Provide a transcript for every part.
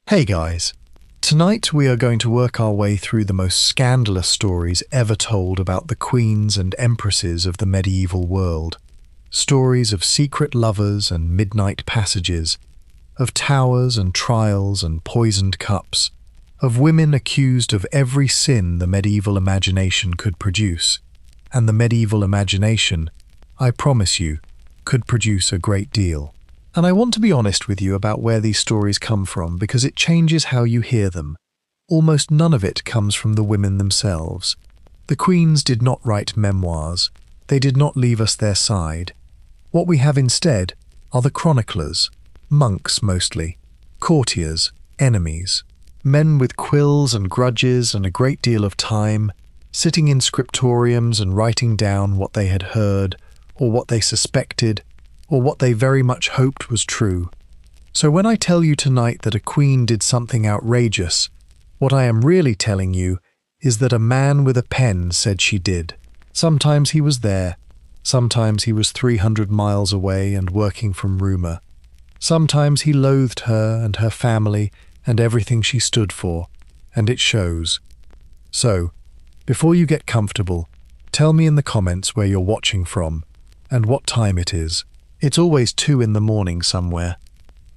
Hey guys, tonight we are going to work our way through the most scandalous stories ever told about the queens and empresses of the medieval world. Stories of secret lovers and midnight passages, of towers and trials and poisoned cups, of women accused of every sin the medieval imagination could produce. And the medieval imagination, I promise you, could produce a great deal. And I want to be honest with you about where these stories come from because it changes how you hear them. Almost none of it comes from the women themselves. The queens did not write memoirs. They did not leave us their side. What we have instead are the chroniclers, monks mostly, courtiers, enemies, men with quills and grudges and a great deal of time, sitting in scriptoriums and writing down what they had heard, or what they suspected, or what they very much hoped was true. So when I tell you tonight that a queen did something outrageous, what I am really telling you is that a man with a pen said she did. Sometimes he was there, sometimes he was 300 miles away and working from rumour. Sometimes he loathed her and her family and everything she stood for, and it shows. So, before you get comfortable, tell me in the comments where you're watching from and what time it is. It's always 2 in the morning somewhere.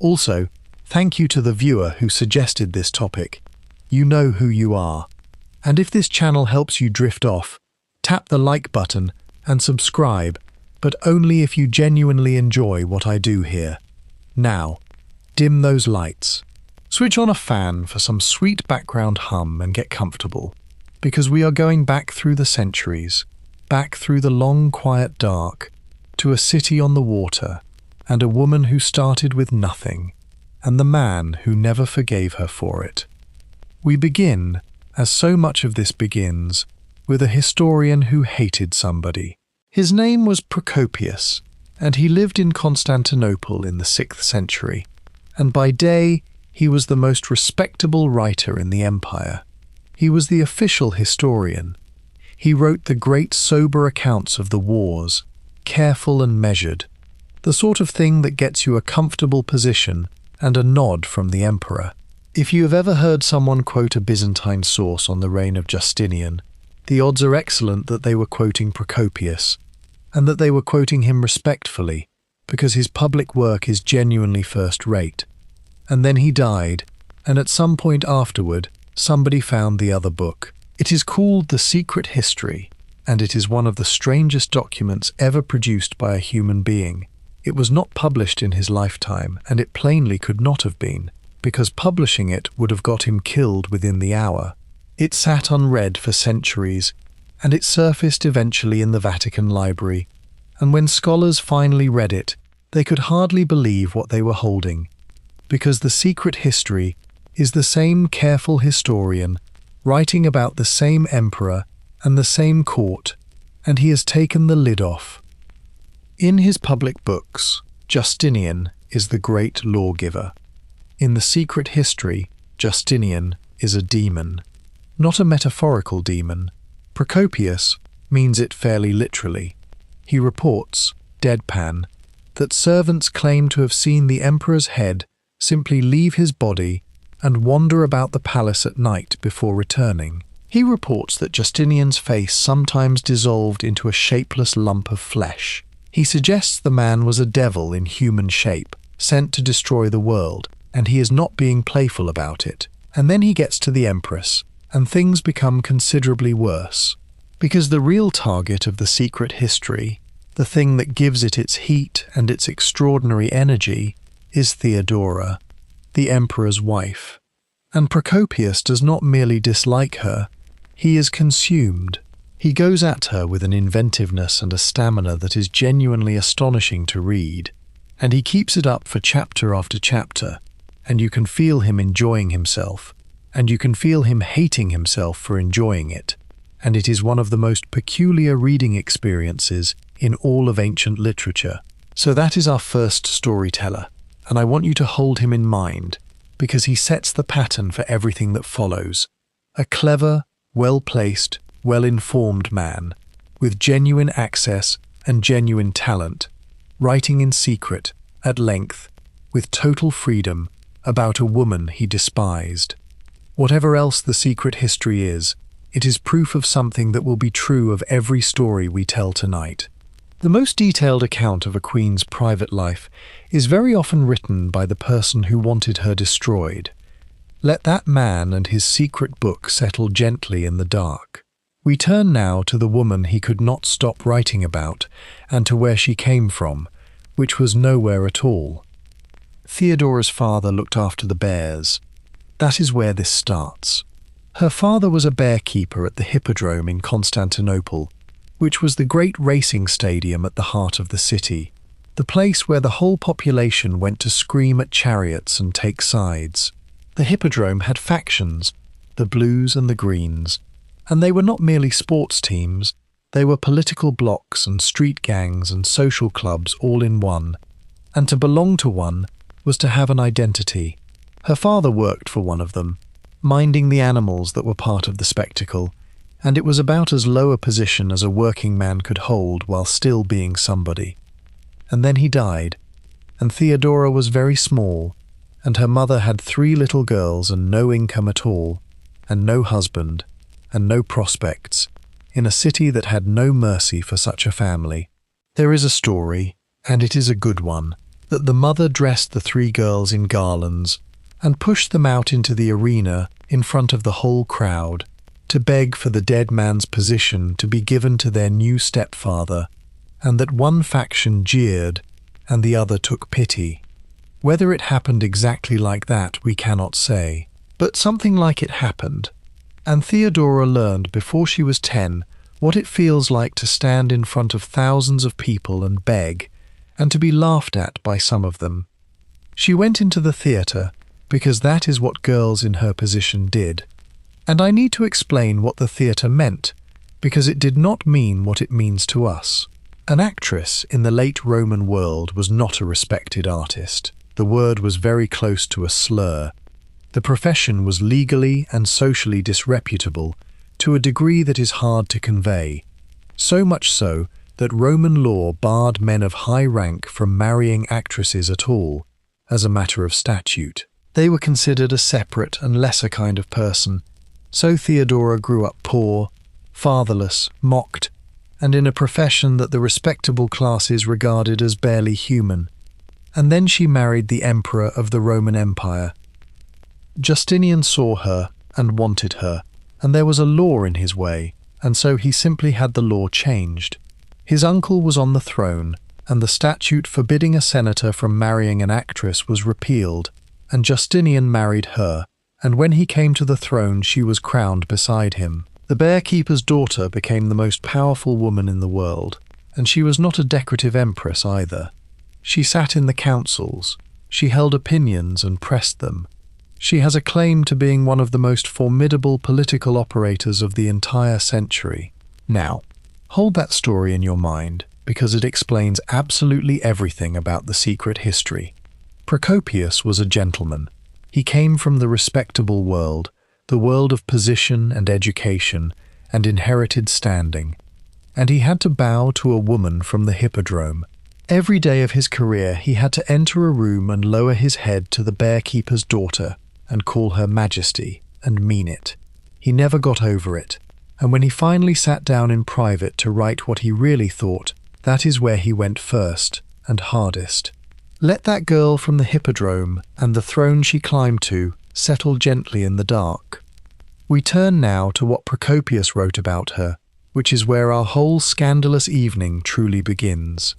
Also, thank you to the viewer who suggested this topic. You know who you are. And if this channel helps you drift off, tap the like button and subscribe, but only if you genuinely enjoy what I do here. Now, dim those lights. Switch on a fan for some sweet background hum and get comfortable, because we are going back through the centuries, back through the long quiet dark, to a city on the water, and a woman who started with nothing, and the man who never forgave her for it. We begin, as so much of this begins, with a historian who hated somebody. His name was Procopius, and he lived in Constantinople in the 6th century, and by day he was the most respectable writer in the empire. He was the official historian. He wrote the great sober accounts of the wars, careful and measured, the sort of thing that gets you a comfortable position and a nod from the emperor. If you have ever heard someone quote a Byzantine source on the reign of Justinian, the odds are excellent that they were quoting Procopius, and that they were quoting him respectfully, because his public work is genuinely first-rate. And then he died, and at some point afterward, somebody found the other book. It is called The Secret History, and it is one of the strangest documents ever produced by a human being. It was not published in his lifetime, and it plainly could not have been, because publishing it would have got him killed within the hour. It sat unread for centuries, and it surfaced eventually in the Vatican Library, and when scholars finally read it, they could hardly believe what they were holding, because The Secret History is the same careful historian writing about the same emperor and the same court, and he has taken the lid off. In his public books, Justinian is the great lawgiver. In The Secret History, Justinian is a demon. Not a metaphorical demon. Procopius means it fairly literally. He reports, deadpan, that servants claim to have seen the emperor's head simply leave his body and wander about the palace at night before returning. He reports that Justinian's face sometimes dissolved into a shapeless lump of flesh. He suggests the man was a devil in human shape, sent to destroy the world, and he is not being playful about it. And then he gets to the Empress, and things become considerably worse. Because the real target of The Secret History, the thing that gives it its heat and its extraordinary energy, is Theodora, the emperor's wife. And Procopius does not merely dislike her, he is consumed. He goes at her with an inventiveness and a stamina that is genuinely astonishing to read, and he keeps it up for chapter after chapter, and you can feel him enjoying himself, and you can feel him hating himself for enjoying it, and it is one of the most peculiar reading experiences in all of ancient literature. So that is our first storyteller, and I want you to hold him in mind, because he sets the pattern for everything that follows. A clever, well-placed, well-informed man, with genuine access and genuine talent, writing in secret, at length, with total freedom, about a woman he despised. Whatever else the secret history is, it is proof of something that will be true of every story we tell tonight. The most detailed account of a queen's private life is very often written by the person who wanted her destroyed. Let that man and his secret book settle gently in the dark. We turn now to the woman he could not stop writing about, and to where she came from, which was nowhere at all. Theodora's father looked after the bears. That is where this starts. Her father was a bear keeper at the Hippodrome in Constantinople, which was the great racing stadium at the heart of the city, the place where the whole population went to scream at chariots and take sides. The Hippodrome had factions, the Blues and the Greens, and they were not merely sports teams, they were political blocs and street gangs and social clubs all in one, and to belong to one was to have an identity. Her father worked for one of them, minding the animals that were part of the spectacle, and it was about as low a position as a working man could hold while still being somebody. And then he died, and Theodora was very small, and her mother had 3 little girls and no income at all, and no husband, and no prospects, in a city that had no mercy for such a family. There is a story, and it is a good one, that the mother dressed the 3 girls in garlands and pushed them out into the arena in front of the whole crowd, to beg for the dead man's position to be given to their new stepfather, and that one faction jeered and the other took pity. Whether it happened exactly like that we cannot say, but something like it happened, and Theodora learned before she was 10 what it feels like to stand in front of thousands of people and beg, and to be laughed at by some of them. She went into the theatre because that is what girls in her position did. And I need to explain what the theatre meant, because it did not mean what it means to us. An actress in the late Roman world was not a respected artist. The word was very close to a slur. The profession was legally and socially disreputable to a degree that is hard to convey. So much so that Roman law barred men of high rank from marrying actresses at all, as a matter of statute. They were considered a separate and lesser kind of person. So Theodora grew up poor, fatherless, mocked, and in a profession that the respectable classes regarded as barely human. And then she married the Emperor of the Roman Empire. Justinian saw her and wanted her, and there was a law in his way, and so he simply had the law changed. His uncle was on the throne, and the statute forbidding a senator from marrying an actress was repealed, and Justinian married her, and when he came to the throne she was crowned beside him. The bear-keeper's daughter became the most powerful woman in the world, and she was not a decorative empress either. She sat in the councils, she held opinions and pressed them. She has a claim to being one of the most formidable political operators of the entire century. Now, hold that story in your mind, because it explains absolutely everything about the secret history. Procopius was a gentleman. He came from the respectable world, the world of position and education and inherited standing, and he had to bow to a woman from the Hippodrome. Every day of his career he had to enter a room and lower his head to the bear-keeper's daughter and call her Majesty and mean it. He never got over it, and when he finally sat down in private to write what he really thought, that is where he went first and hardest. Let that girl from the Hippodrome and the throne she climbed to settle gently in the dark. We turn now to what Procopius wrote about her, which is where our whole scandalous evening truly begins.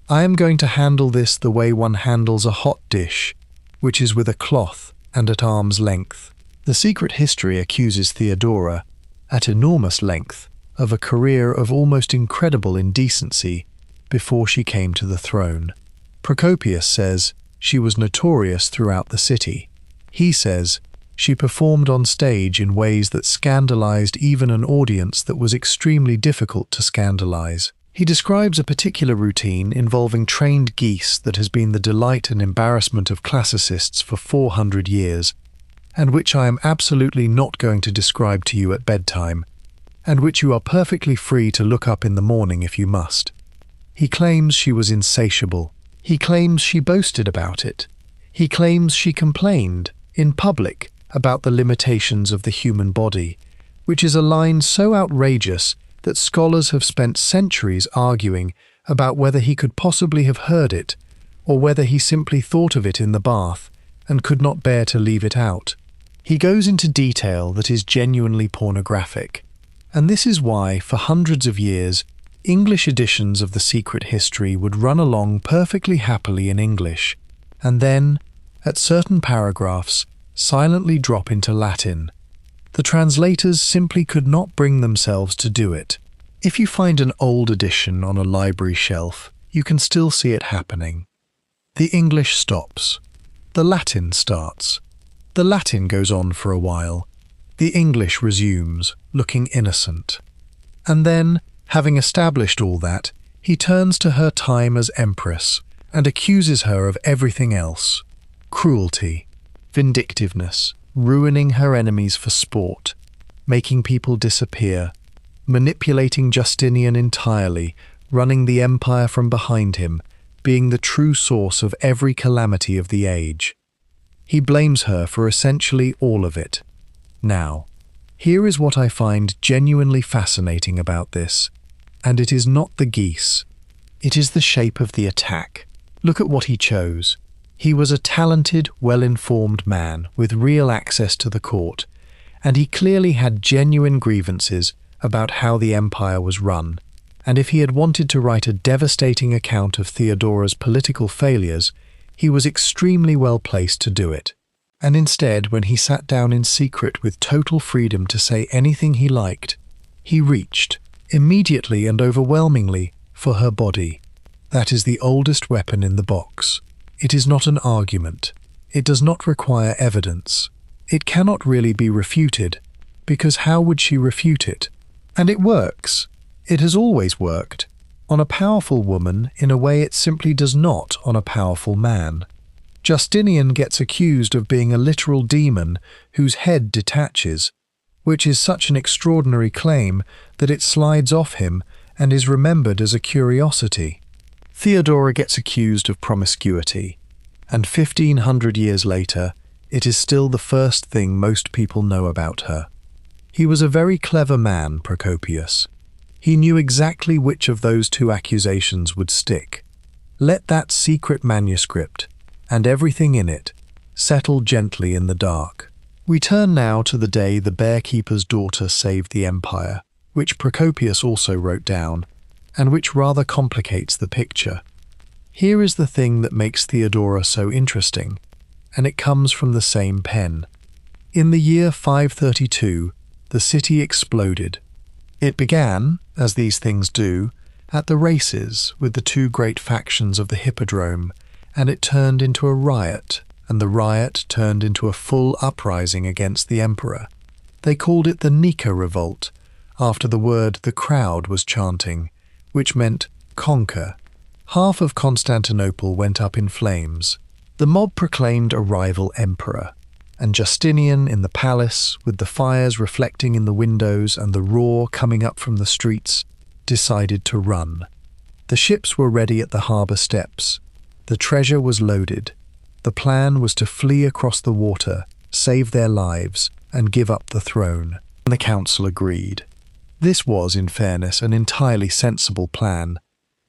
I am going to handle this the way one handles a hot dish, which is with a cloth and at arm's length. The secret history accuses Theodora, at enormous length, of a career of almost incredible indecency before she came to the throne. Procopius says she was notorious throughout the city. He says she performed on stage in ways that scandalized even an audience that was extremely difficult to scandalize. He describes a particular routine involving trained geese that has been the delight and embarrassment of classicists for 400 years, and which I am absolutely not going to describe to you at bedtime, and which you are perfectly free to look up in the morning if you must. He claims she was insatiable. He claims she boasted about it. He claims she complained, in public, about the limitations of the human body, which is a line so outrageous that scholars have spent centuries arguing about whether he could possibly have heard it, or whether he simply thought of it in the bath and could not bear to leave it out. He goes into detail that is genuinely pornographic, and this is why, for hundreds of years, English editions of The Secret History would run along perfectly happily in English, and then, at certain paragraphs, silently drop into Latin. The translators simply could not bring themselves to do it. If you find an old edition on a library shelf, you can still see it happening. The English stops. The Latin starts. The Latin goes on for a while. The English resumes, looking innocent. And then, having established all that, he turns to her time as Empress and accuses her of everything else: cruelty, vindictiveness, ruining her enemies for sport, making people disappear, manipulating Justinian entirely, running the empire from behind him, being the true source of every calamity of the age. He blames her for essentially all of it. Now, here is what I find genuinely fascinating about this, and it is not the geese. It is the shape of the attack. Look at what he chose. He was a talented, well-informed man with real access to the court, and he clearly had genuine grievances about how the empire was run. And if he had wanted to write a devastating account of Theodora's political failures, he was extremely well placed to do it. And instead, when he sat down in secret with total freedom to say anything he liked, he reached, immediately and overwhelmingly, for her body. That is the oldest weapon in the box. It is not an argument. It does not require evidence. It cannot really be refuted, because how would she refute it? And it works. It has always worked. On a powerful woman in a way it simply does not on a powerful man. Justinian gets accused of being a literal demon whose head detaches, which is such an extraordinary claim that it slides off him and is remembered as a curiosity. Theodora gets accused of promiscuity, and 1500 years later, it is still the first thing most people know about her. He was a very clever man, Procopius. He knew exactly which of those two accusations would stick. Let that secret manuscript, and everything in it, settle gently in the dark. We turn now to the day the bearkeeper's daughter saved the empire, which Procopius also wrote down, and which rather complicates the picture. Here is the thing that makes Theodora so interesting, and it comes from the same pen. In the year 532, the city exploded. It began, as these things do, at the races with the two great factions of the hippodrome, and it turned into a riot, and the riot turned into a full uprising against the emperor. They called it the Nika Revolt, after the word the crowd was chanting, which meant conquer. Half of Constantinople went up in flames. The mob proclaimed a rival emperor, and Justinian in the palace, with the fires reflecting in the windows and the roar coming up from the streets, decided to run. The ships were ready at the harbour steps. The treasure was loaded. The plan was to flee across the water, save their lives, and give up the throne. And the council agreed. This was, in fairness, an entirely sensible plan,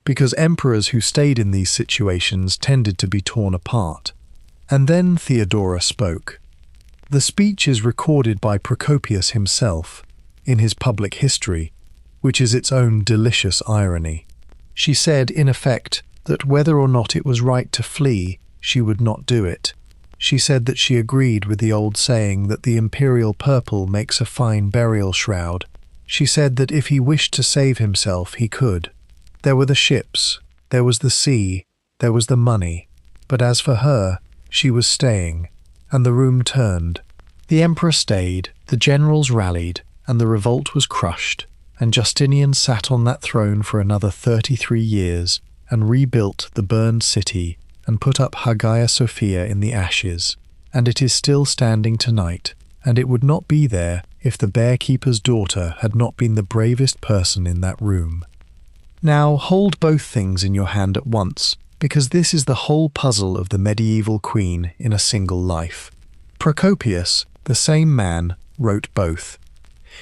because emperors who stayed in these situations tended to be torn apart. And then Theodora spoke. The speech is recorded by Procopius himself, in his public history, which is its own delicious irony. She said, in effect, that whether or not it was right to flee, she would not do it. She said that she agreed with the old saying that the imperial purple makes a fine burial shroud. She said that if he wished to save himself, he could. There were the ships, there was the sea, there was the money, but as for her, she was staying, and the room turned. The emperor stayed, the generals rallied, and the revolt was crushed, and Justinian sat on that throne for another 33 years, and rebuilt the burned city, and put up Hagia Sophia in the ashes, and it is still standing tonight, and it would not be there if the bearkeeper's daughter had not been the bravest person in that room. Now hold both things in your hand at once, because this is the whole puzzle of the medieval queen in a single life. Procopius, the same man, wrote both.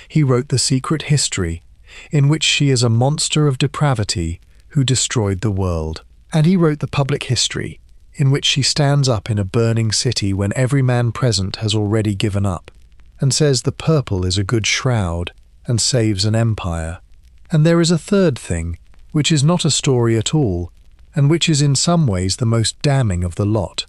He wrote the secret history, in which she is a monster of depravity who destroyed the world. And he wrote the public history, in which she stands up in a burning city when every man present has already given up, and says the purple is a good shroud and saves an empire. And there is a third thing, which is not a story at all, and which is in some ways the most damning of the lot,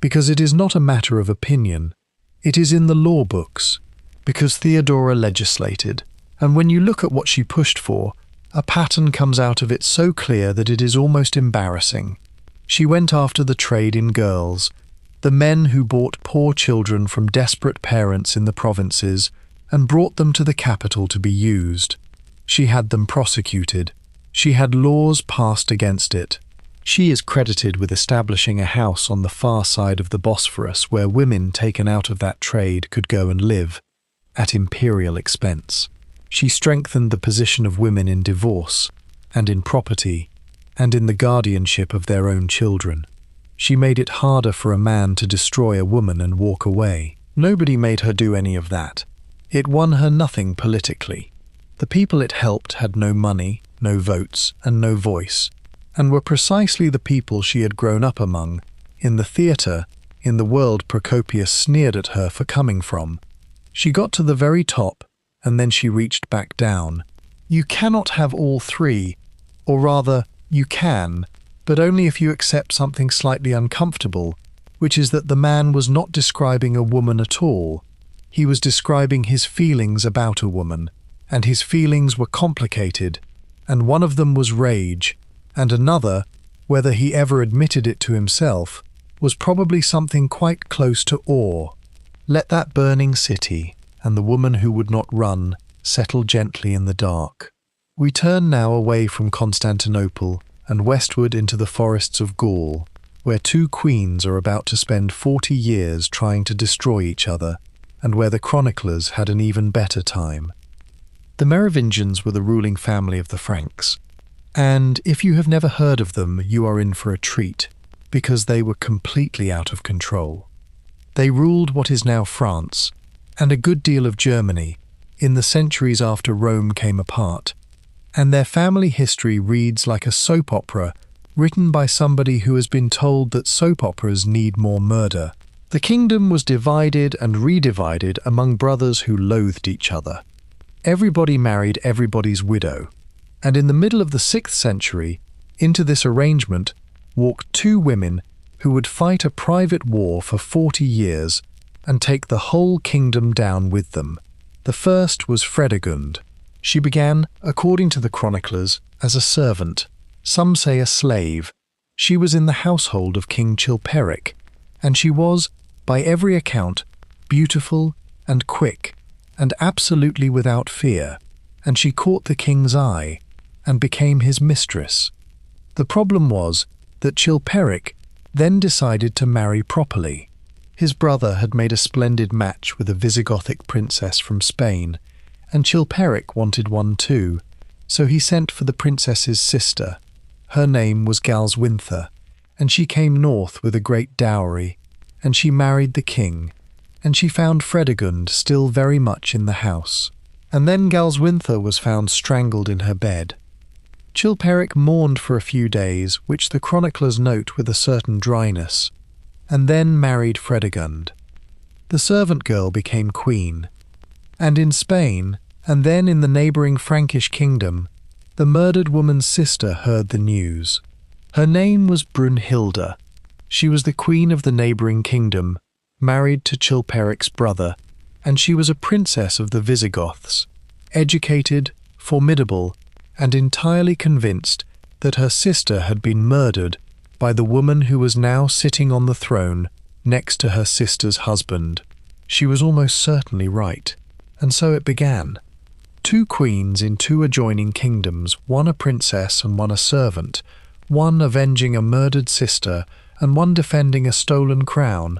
because it is not a matter of opinion, it is in the law books, because Theodora legislated, and when you look at what she pushed for, a pattern comes out of it so clear that it is almost embarrassing. She went after the trade in girls, the men who bought poor children from desperate parents in the provinces and brought them to the capital to be used. She had them prosecuted. She had laws passed against it. She is credited with establishing a house on the far side of the Bosphorus where women taken out of that trade could go and live, at imperial expense. She strengthened the position of women in divorce, and in property, and in the guardianship of their own children. She made it harder for a man to destroy a woman and walk away. Nobody made her do any of that. It won her nothing politically. The people it helped had no money, no votes, and no voice, and were precisely the people she had grown up among, in the theatre, in the world Procopius sneered at her for coming from. She got to the very top, and then she reached back down. You cannot have all three, or rather, you can, but only if you accept something slightly uncomfortable, which is that the man was not describing a woman at all. He was describing his feelings about a woman, and his feelings were complicated, and one of them was rage, and another, whether he ever admitted it to himself, was probably something quite close to awe. Let that burning city, and the woman who would not run, settle gently in the dark. We turn now away from Constantinople and westward into the forests of Gaul, where two queens are about to spend 40 years trying to destroy each other, and where the chroniclers had an even better time. The Merovingians were the ruling family of the Franks, and if you have never heard of them, you are in for a treat, because they were completely out of control. They ruled what is now France, and a good deal of Germany, in the centuries after Rome came apart, and their family history reads like a soap opera written by somebody who has been told that soap operas need more murder. The kingdom was divided and redivided among brothers who loathed each other. Everybody married everybody's widow, and in the middle of the 6th century, into this arrangement walked two women who would fight a private war for 40 years and take the whole kingdom down with them. The first was Fredegund. She began, according to the chroniclers, as a servant, some say a slave. She was in the household of King Chilperic, and she was, by every account, beautiful and quick, and absolutely without fear, and she caught the king's eye, and became his mistress. The problem was that Chilperic then decided to marry properly. His brother had made a splendid match with a Visigothic princess from Spain, and Chilperic wanted one too, so he sent for the princess's sister. Her name was Galswintha, and she came north with a great dowry, and she married the king, and she found Fredegund still very much in the house. And then Galswintha was found strangled in her bed. Chilperic mourned for a few days, which the chroniclers note with a certain dryness, and then married Fredegund. The servant girl became queen, and in Spain, and then in the neighbouring Frankish kingdom, the murdered woman's sister heard the news. Her name was Brunhilda. She was the queen of the neighbouring kingdom, married to Chilperic's brother, and she was a princess of the Visigoths, educated, formidable, and entirely convinced that her sister had been murdered by the woman who was now sitting on the throne next to her sister's husband. She was almost certainly right, and so it began. Two queens in two adjoining kingdoms, one a princess and one a servant, one avenging a murdered sister and one defending a stolen crown,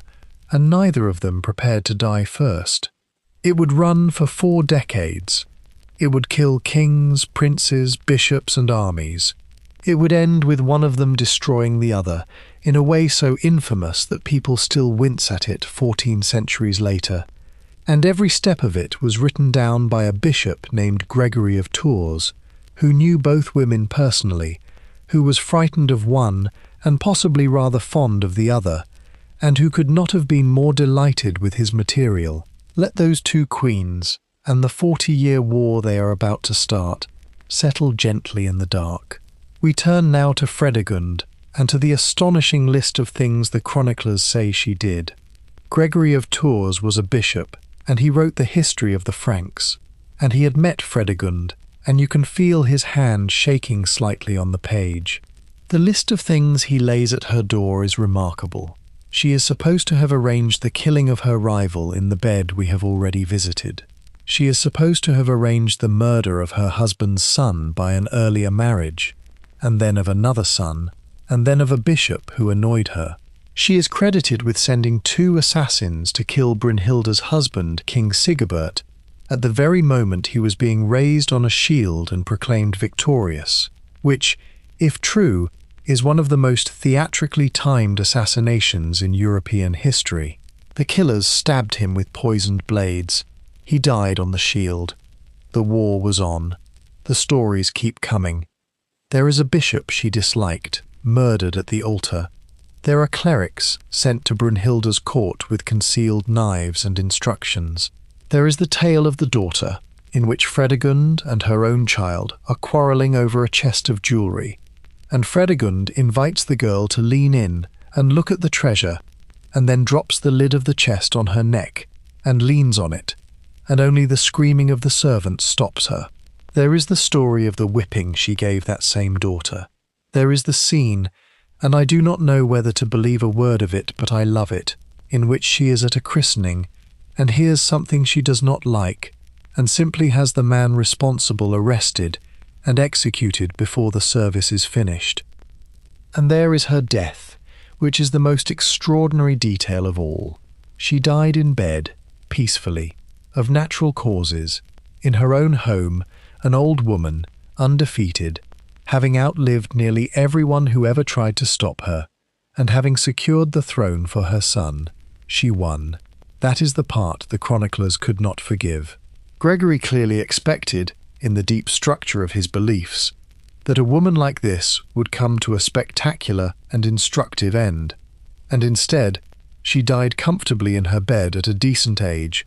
and neither of them prepared to die first. It would run for 4 decades. It would kill kings, princes, bishops, and armies. It would end with one of them destroying the other, in a way so infamous that people still wince at it 14 centuries later. And every step of it was written down by a bishop named Gregory of Tours, who knew both women personally, who was frightened of one and possibly rather fond of the other, and who could not have been more delighted with his material. Let those two queens, and the 40-year war they are about to start, settle gently in the dark. We turn now to Fredegund, and to the astonishing list of things the chroniclers say she did. Gregory of Tours was a bishop, and he wrote the history of the Franks, and he had met Fredegund, and you can feel his hand shaking slightly on the page. The list of things he lays at her door is remarkable. She is supposed to have arranged the killing of her rival in the bed we have already visited. She is supposed to have arranged the murder of her husband's son by an earlier marriage, and then of another son, and then of a bishop who annoyed her. She is credited with sending 2 assassins to kill Brunhilde's husband, King Sigebert, at the very moment he was being raised on a shield and proclaimed victorious, which, if true, is one of the most theatrically timed assassinations in European history. The killers stabbed him with poisoned blades. He died on the shield. The war was on. The stories keep coming. There is a bishop she disliked, murdered at the altar. There are clerics sent to Brunhilde's court with concealed knives and instructions. There is the tale of the daughter, in which Fredegund and her own child are quarrelling over a chest of jewellery, and Fredegund invites the girl to lean in and look at the treasure, and then drops the lid of the chest on her neck and leans on it, and only the screaming of the servant stops her. There is the story of the whipping she gave that same daughter. There is the scene, and I do not know whether to believe a word of it, but I love it, in which she is at a christening and hears something she does not like, and simply has the man responsible arrested and executed before the service is finished. And there is her death, which is the most extraordinary detail of all. She died in bed, peacefully, of natural causes, in her own home, an old woman, undefeated, having outlived nearly everyone who ever tried to stop her, and having secured the throne for her son. She won. That is the part the chroniclers could not forgive. Gregory clearly expected, in the deep structure of his beliefs, that a woman like this would come to a spectacular and instructive end, and instead she died comfortably in her bed at a decent age,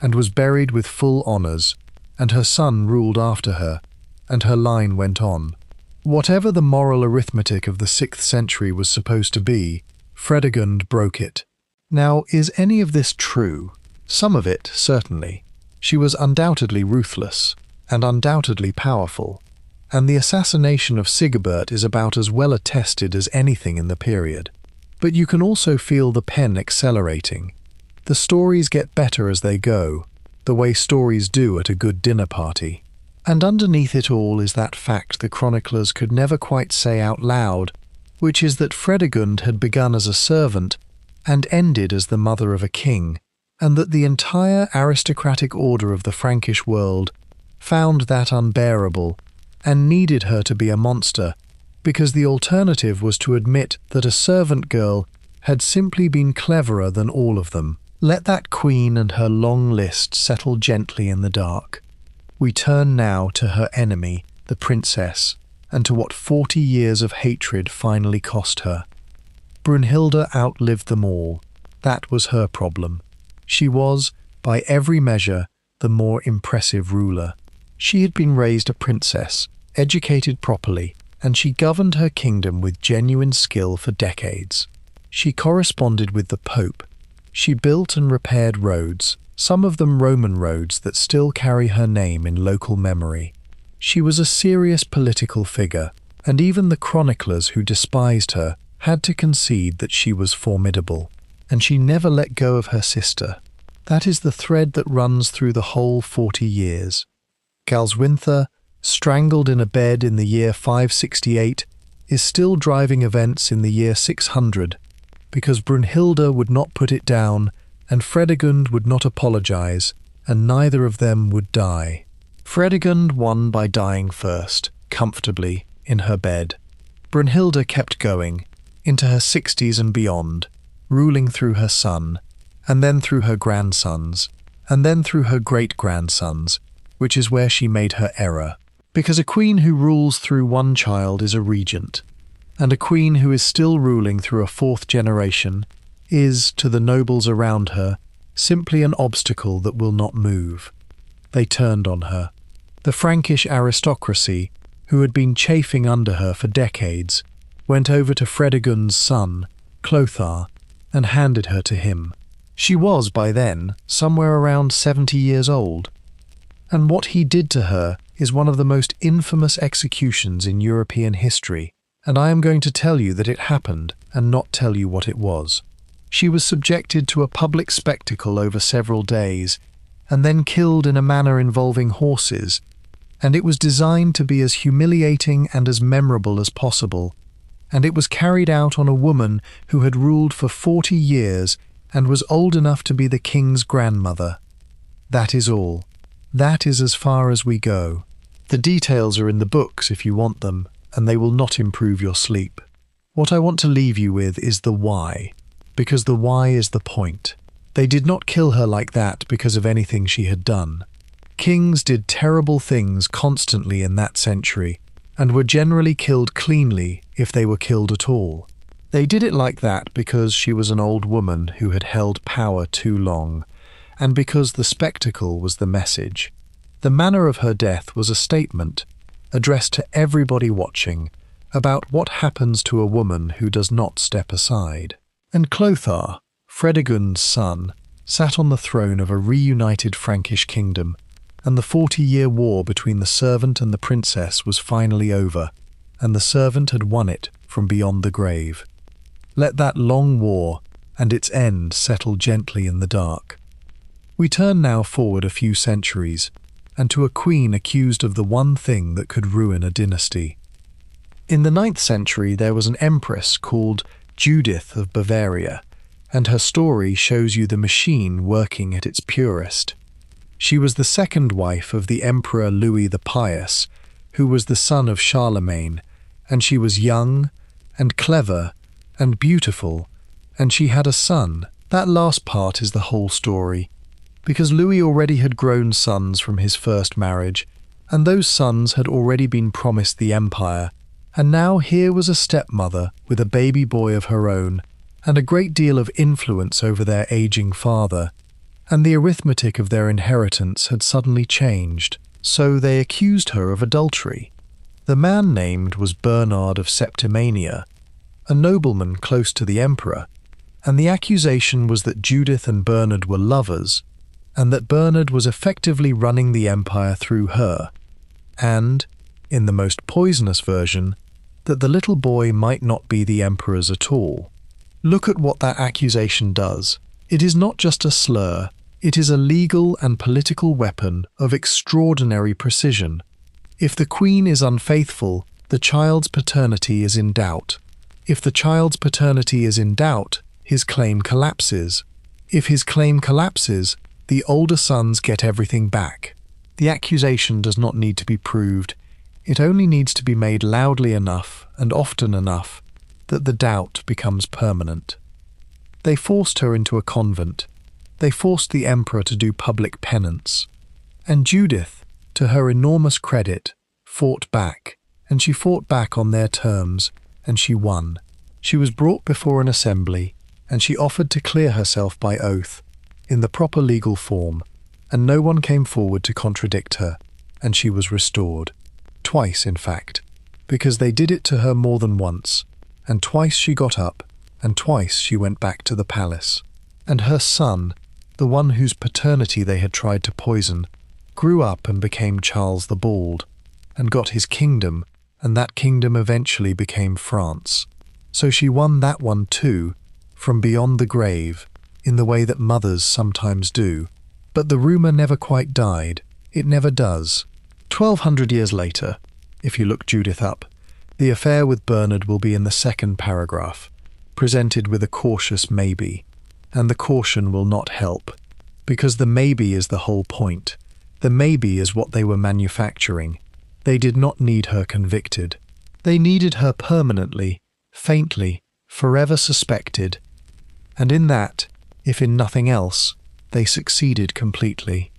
and was buried with full honours, and her son ruled after her, and her line went on. Whatever the moral arithmetic of the 6th century was supposed to be, Fredegund broke it. Now, is any of this true? Some of it, certainly. She was undoubtedly ruthless, and undoubtedly powerful, and the assassination of Sigebert is about as well attested as anything in the period. But you can also feel the pen accelerating. The stories get better as they go, the way stories do at a good dinner party. And underneath it all is that fact the chroniclers could never quite say out loud, which is that Fredegund had begun as a servant and ended as the mother of a king, and that the entire aristocratic order of the Frankish world found that unbearable and needed her to be a monster, because the alternative was to admit that a servant girl had simply been cleverer than all of them. Let that queen and her long list settle gently in the dark. We turn now to her enemy, the princess, and to what 40 years of hatred finally cost her. Brunhilde outlived them all. That was her problem. She was, by every measure, the more impressive ruler. She had been raised a princess, educated properly, and she governed her kingdom with genuine skill for decades. She corresponded with the Pope. She built and repaired roads, some of them Roman roads that still carry her name in local memory. She was a serious political figure, and even the chroniclers who despised her had to concede that she was formidable. And she never let go of her sister. That is the thread that runs through the whole 40 years. Galswintha, strangled in a bed in the year 568, is still driving events in the year 600, because Brunhilde would not put it down, and Fredegund would not apologize, and neither of them would die. Fredegund won by dying first, comfortably, in her bed. Brunhilde kept going, into her 60s and beyond, ruling through her son, and then through her grandsons, and then through her great-grandsons, which is where she made her error. Because a queen who rules through one child is a regent, and a queen who is still ruling through a fourth generation is, to the nobles around her, simply an obstacle that will not move. They turned on her. The Frankish aristocracy, who had been chafing under her for decades, went over to Fredegund's son, Clothar, and handed her to him. She was, by then, somewhere around 70 years old. And what he did to her is one of the most infamous executions in European history, and I am going to tell you that it happened and not tell you what it was. She was subjected to a public spectacle over several days, and then killed in a manner involving horses, and it was designed to be as humiliating and as memorable as possible, and it was carried out on a woman who had ruled for 40 years and was old enough to be the king's grandmother. That is all. That is as far as we go. The details are in the books if you want them, and they will not improve your sleep. What I want to leave you with is the why, because the why is the point. They did not kill her like that because of anything she had done. Kings did terrible things constantly in that century, and were generally killed cleanly if they were killed at all. They did it like that because she was an old woman who had held power too long, and because the spectacle was the message. The manner of her death was a statement, addressed to everybody watching, about what happens to a woman who does not step aside. And Clothar, Fredegund's son, sat on the throne of a reunited Frankish kingdom, and the 40-year war between the servant and the princess was finally over, and the servant had won it from beyond the grave. Let that long war and its end settle gently in the dark. We turn now forward a few centuries, and to a queen accused of the one thing that could ruin a dynasty. In the 9th century there was an empress called Judith of Bavaria, and her story shows you the machine working at its purest. She was the second wife of the Emperor Louis the Pious, who was the son of Charlemagne, and she was young and clever and beautiful, and she had a son. That last part is the whole story, because Louis already had grown sons from his first marriage, and those sons had already been promised the empire, and now here was a stepmother with a baby boy of her own, and a great deal of influence over their aging father, and the arithmetic of their inheritance had suddenly changed, so they accused her of adultery. The man named was Bernard of Septimania, a nobleman close to the emperor, and the accusation was that Judith and Bernard were lovers, and that Bernard was effectively running the empire through her, and, in the most poisonous version, that the little boy might not be the emperor's at all. Look at what that accusation does. It is not just a slur, it is a legal and political weapon of extraordinary precision. If the queen is unfaithful, the child's paternity is in doubt. If the child's paternity is in doubt, his claim collapses. If his claim collapses, the older sons get everything back. The accusation does not need to be proved. It only needs to be made loudly enough and often enough that the doubt becomes permanent. They forced her into a convent. They forced the emperor to do public penance. And Judith, to her enormous credit, fought back, and she fought back on their terms, and she won. She was brought before an assembly, and she offered to clear herself by oath, in the proper legal form, and no one came forward to contradict her, and she was restored. Twice, in fact, because they did it to her more than once, and twice she got up, and twice she went back to the palace. And her son, the one whose paternity they had tried to poison, grew up and became Charles the Bald, and got his kingdom, and that kingdom eventually became France. So she won that one too, from beyond the grave, in the way that mothers sometimes do. But the rumour never quite died. It never does. 1200 years later, if you look Judith up, the affair with Bernard will be in the second paragraph, presented with a cautious maybe, and the caution will not help, because the maybe is the whole point. The maybe is what they were manufacturing. They did not need her convicted. They needed her permanently, faintly, forever suspected, and in that, if in nothing else, they succeeded completely.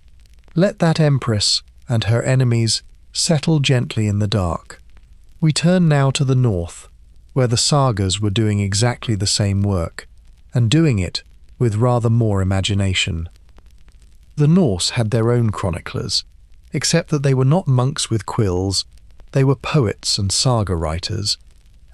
Let that empress and her enemies settle gently in the dark. We turn now to the north, where the sagas were doing exactly the same work, and doing it with rather more imagination. The Norse had their own chroniclers, except that they were not monks with quills, they were poets and saga writers,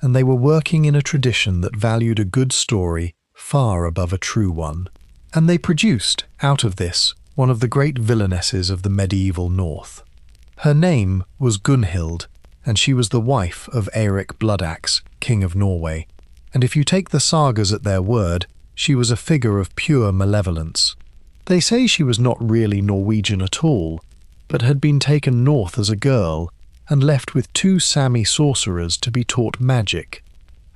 and they were working in a tradition that valued a good story far above a true one. And they produced, out of this, one of the great villainesses of the medieval North. Her name was Gunhild, and she was the wife of Eirik Bloodaxe, King of Norway, and if you take the sagas at their word, she was a figure of pure malevolence. They say she was not really Norwegian at all, but had been taken north as a girl and left with 2 Sami sorcerers to be taught magic,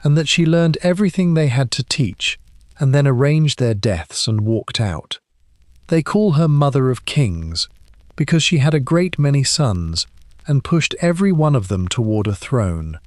and that she learned everything they had to teach and then arranged their deaths and walked out. They call her Mother of Kings because she had a great many sons and pushed every one of them toward a throne.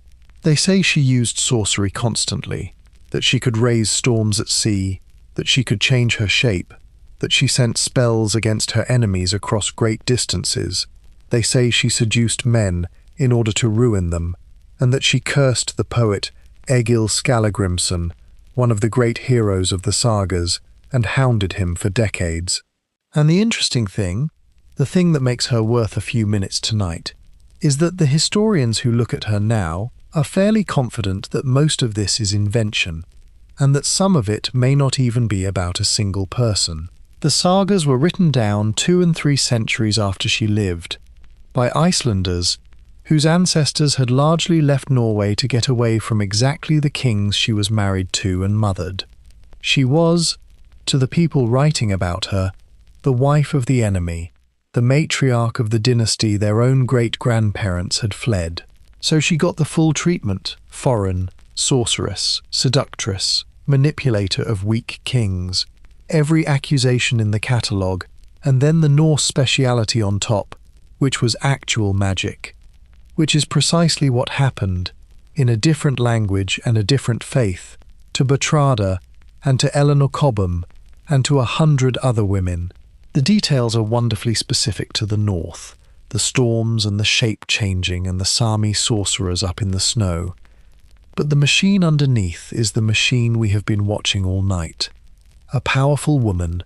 They say she used sorcery constantly, that she could raise storms at sea, that she could change her shape, that she sent spells against her enemies across great distances. They say she seduced men in order to ruin them, and that she cursed the poet Egil Skallagrimsson, one of the great heroes of the sagas, and hounded him for decades. And the interesting thing, the thing that makes her worth a few minutes tonight, is that the historians who look at her now are fairly confident that most of this is invention, and that some of it may not even be about a single person. The sagas were written down 2 and 3 centuries after she lived, by Icelanders whose ancestors had largely left Norway to get away from exactly the kings she was married to and mothered. She was, to the people writing about her, the wife of the enemy, the matriarch of the dynasty their own great-grandparents had fled. So she got the full treatment: foreign, sorceress, seductress, manipulator of weak kings, every accusation in the catalogue, and then the Norse speciality on top, which was actual magic, which is precisely what happened, in a different language and a different faith, to Bertrada and to Eleanor Cobham and to 100 other women. The details are wonderfully specific to the north, the storms and the shape-changing and the Sami sorcerers up in the snow. But the machine underneath is the machine we have been watching all night. A powerful woman,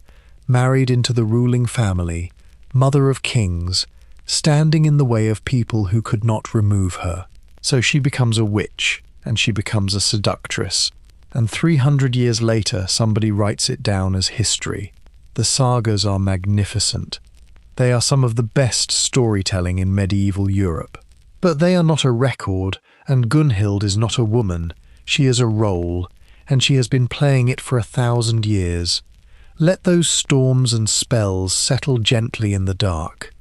married into the ruling family, mother of kings, standing in the way of people who could not remove her. So she becomes a witch, and she becomes a seductress, and 300 years later somebody writes it down as history. The sagas are magnificent. They are some of the best storytelling in medieval Europe. But they are not a record, and Gunhild is not a woman. She is a role, and she has been playing it for 1,000 years. Let those storms and spells settle gently in the dark.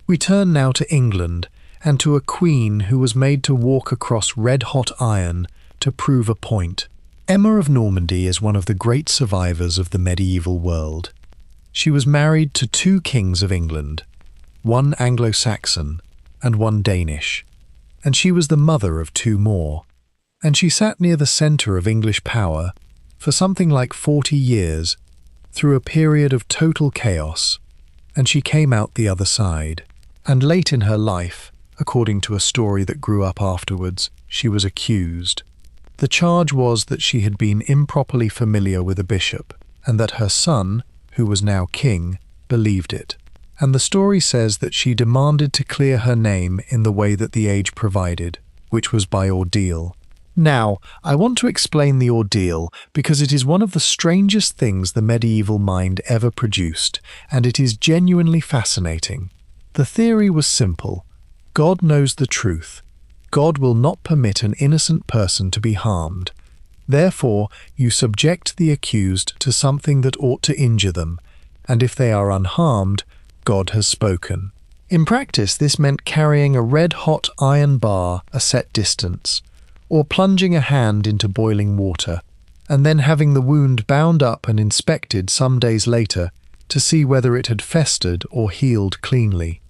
We turn now to England, and to a queen who was made to walk across red-hot iron to prove a point. Emma of Normandy is one of the great survivors of the medieval world. She was married to 2 kings of England, one Anglo-Saxon and one Danish, and she was the mother of 2 more. And she sat near the centre of English power for something like 40 years, through a period of total chaos, and she came out the other side. And late in her life, according to a story that grew up afterwards, she was accused. The charge was that she had been improperly familiar with a bishop, and that her son, who was now king, believed it. And the story says that she demanded to clear her name in the way that the age provided, which was by ordeal. Now, I want to explain the ordeal because it is one of the strangest things the medieval mind ever produced, and it is genuinely fascinating. The theory was simple. God knows the truth. God will not permit an innocent person to be harmed. Therefore, you subject the accused to something that ought to injure them, and if they are unharmed, God has spoken. In practice, this meant carrying a red-hot iron bar a set distance, or plunging a hand into boiling water, and then having the wound bound up and inspected some days later to see whether it had festered or healed cleanly.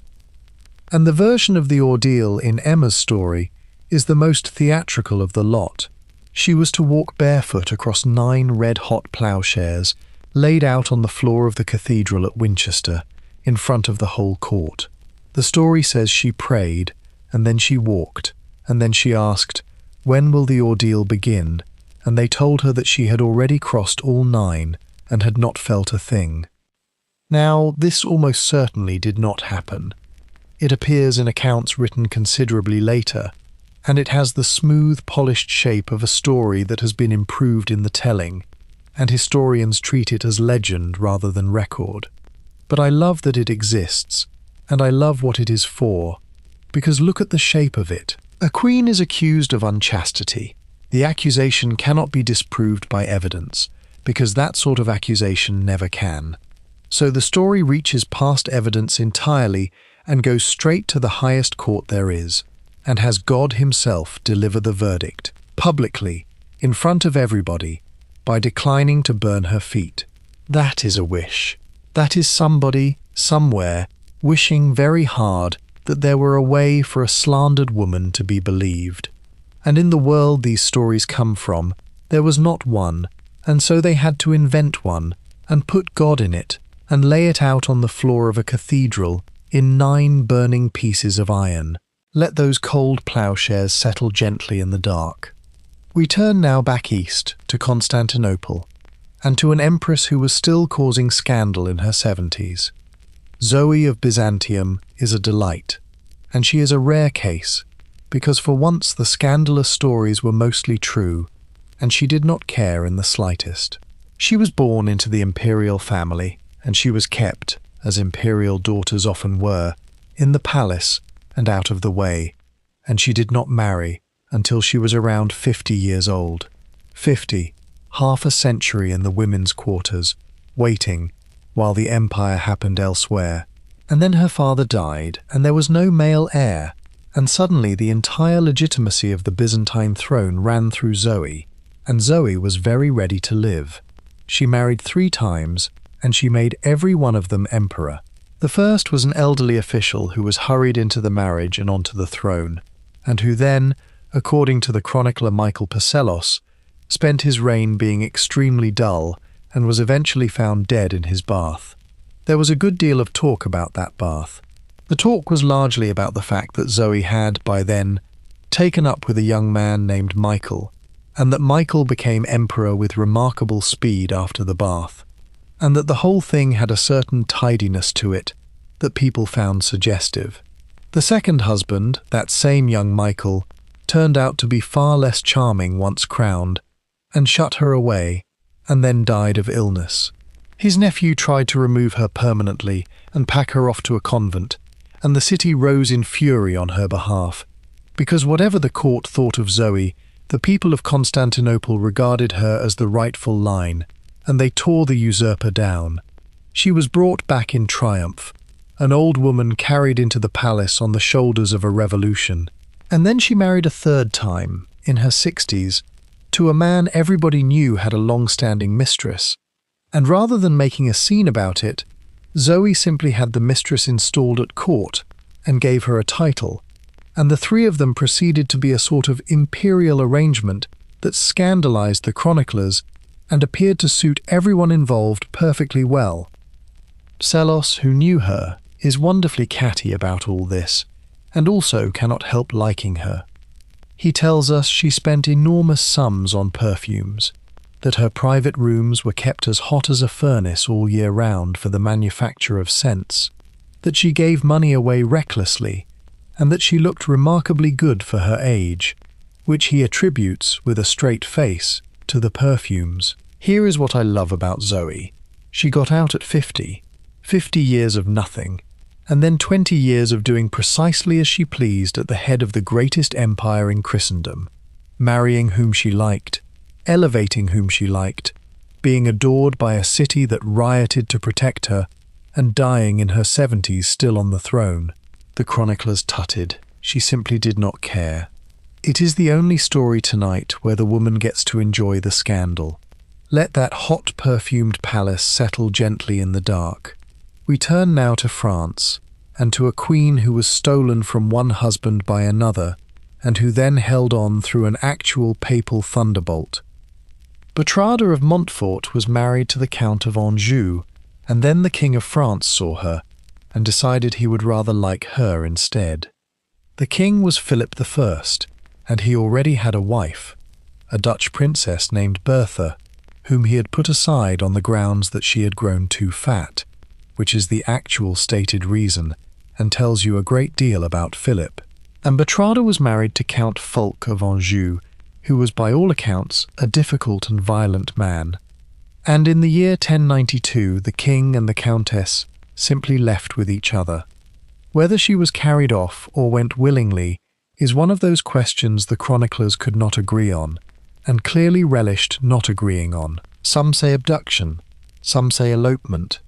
And the version of the ordeal in Emma's story is the most theatrical of the lot. She was to walk barefoot across 9 red-hot ploughshares laid out on the floor of the cathedral at Winchester, in front of the whole court. The story says she prayed, and then she walked, and then she asked, "When will the ordeal begin?" And they told her that she had already crossed all 9 and had not felt a thing. Now, this almost certainly did not happen. It appears in accounts written considerably later, and it has the smooth, polished shape of a story that has been improved in the telling, and historians treat it as legend rather than record. But I love that it exists, and I love what it is for, because look at the shape of it. A queen is accused of unchastity. The accusation cannot be disproved by evidence, because that sort of accusation never can. So the story reaches past evidence entirely and goes straight to the highest court there is, and has God himself deliver the verdict, publicly, in front of everybody, by declining to burn her feet. That is a wish. That is somebody, somewhere, wishing very hard that there were a way for a slandered woman to be believed. And in the world these stories come from, there was not one, and so they had to invent one, and put God in it, and lay it out on the floor of a cathedral in 9 burning pieces of iron. Let those cold ploughshares settle gently in the dark. We turn now back east to Constantinople, and to an empress who was still causing scandal in her 70s. Zoe of Byzantium is a delight, and she is a rare case, because for once the scandalous stories were mostly true, and she did not care in the slightest. She was born into the imperial family, and she was kept, as imperial daughters often were, in the palace and out of the way, and she did not marry until she was around 50 years old. 50, half a century in the women's quarters, waiting while the empire happened elsewhere. And then her father died, and there was no male heir, and suddenly the entire legitimacy of the Byzantine throne ran through Zoe, and Zoe was very ready to live. She married 3 times, and she made every one of them emperor. The first was an elderly official who was hurried into the marriage and onto the throne, and who then, according to the chronicler Michael Psellos, spent his reign being extremely dull and was eventually found dead in his bath. There was a good deal of talk about that bath. The talk was largely about the fact that Zoe had, by then, taken up with a young man named Michael, and that Michael became emperor with remarkable speed after the bath, and that the whole thing had a certain tidiness to it that people found suggestive. The second husband, that same young Michael, turned out to be far less charming once crowned, and shut her away, and then died of illness. His nephew tried to remove her permanently and pack her off to a convent, and the city rose in fury on her behalf, because whatever the court thought of Zoe, the people of Constantinople regarded her as the rightful line, and they tore the usurper down. She was brought back in triumph, an old woman carried into the palace on the shoulders of a revolution. And then she married a 3rd time, in her 60s, to a man everybody knew had a long-standing mistress. And rather than making a scene about it, Zoe simply had the mistress installed at court and gave her a title, and the 3 of them proceeded to be a sort of imperial arrangement that scandalized the chroniclers and appeared to suit everyone involved perfectly well. Psellos, who knew her, is wonderfully catty about all this, and also cannot help liking her. He tells us she spent enormous sums on perfumes, that her private rooms were kept as hot as a furnace all year round for the manufacture of scents, that she gave money away recklessly, and that she looked remarkably good for her age, which he attributes, with a straight face, to the perfumes. Here is what I love about Zoe. She got out at 50 years of nothing, and then 20 years of doing precisely as she pleased at the head of the greatest empire in Christendom, marrying whom she liked, elevating whom she liked, being adored by a city that rioted to protect her, and dying in her 70s still on the throne. The chroniclers tutted. She simply did not care. It is the only story tonight where the woman gets to enjoy the scandal. Let that hot perfumed palace settle gently in the dark. We turn now to France, and to a queen who was stolen from one husband by another, and who then held on through an actual papal thunderbolt. Bertrada of Montfort was married to the Count of Anjou, and then the King of France saw her and decided he would rather like her instead. The king was Philip I, and he already had a wife, a Dutch princess named Bertha, whom he had put aside on the grounds that she had grown too fat, which is the actual stated reason and tells you a great deal about Philip. And Bertrada was married to Count Fulk of Anjou, who was by all accounts a difficult and violent man. And in the year 1092 the king and the countess simply left with each other. Whether she was carried off or went willingly is one of those questions the chroniclers could not agree on, and clearly relished not agreeing on. Some say abduction, some say elopement.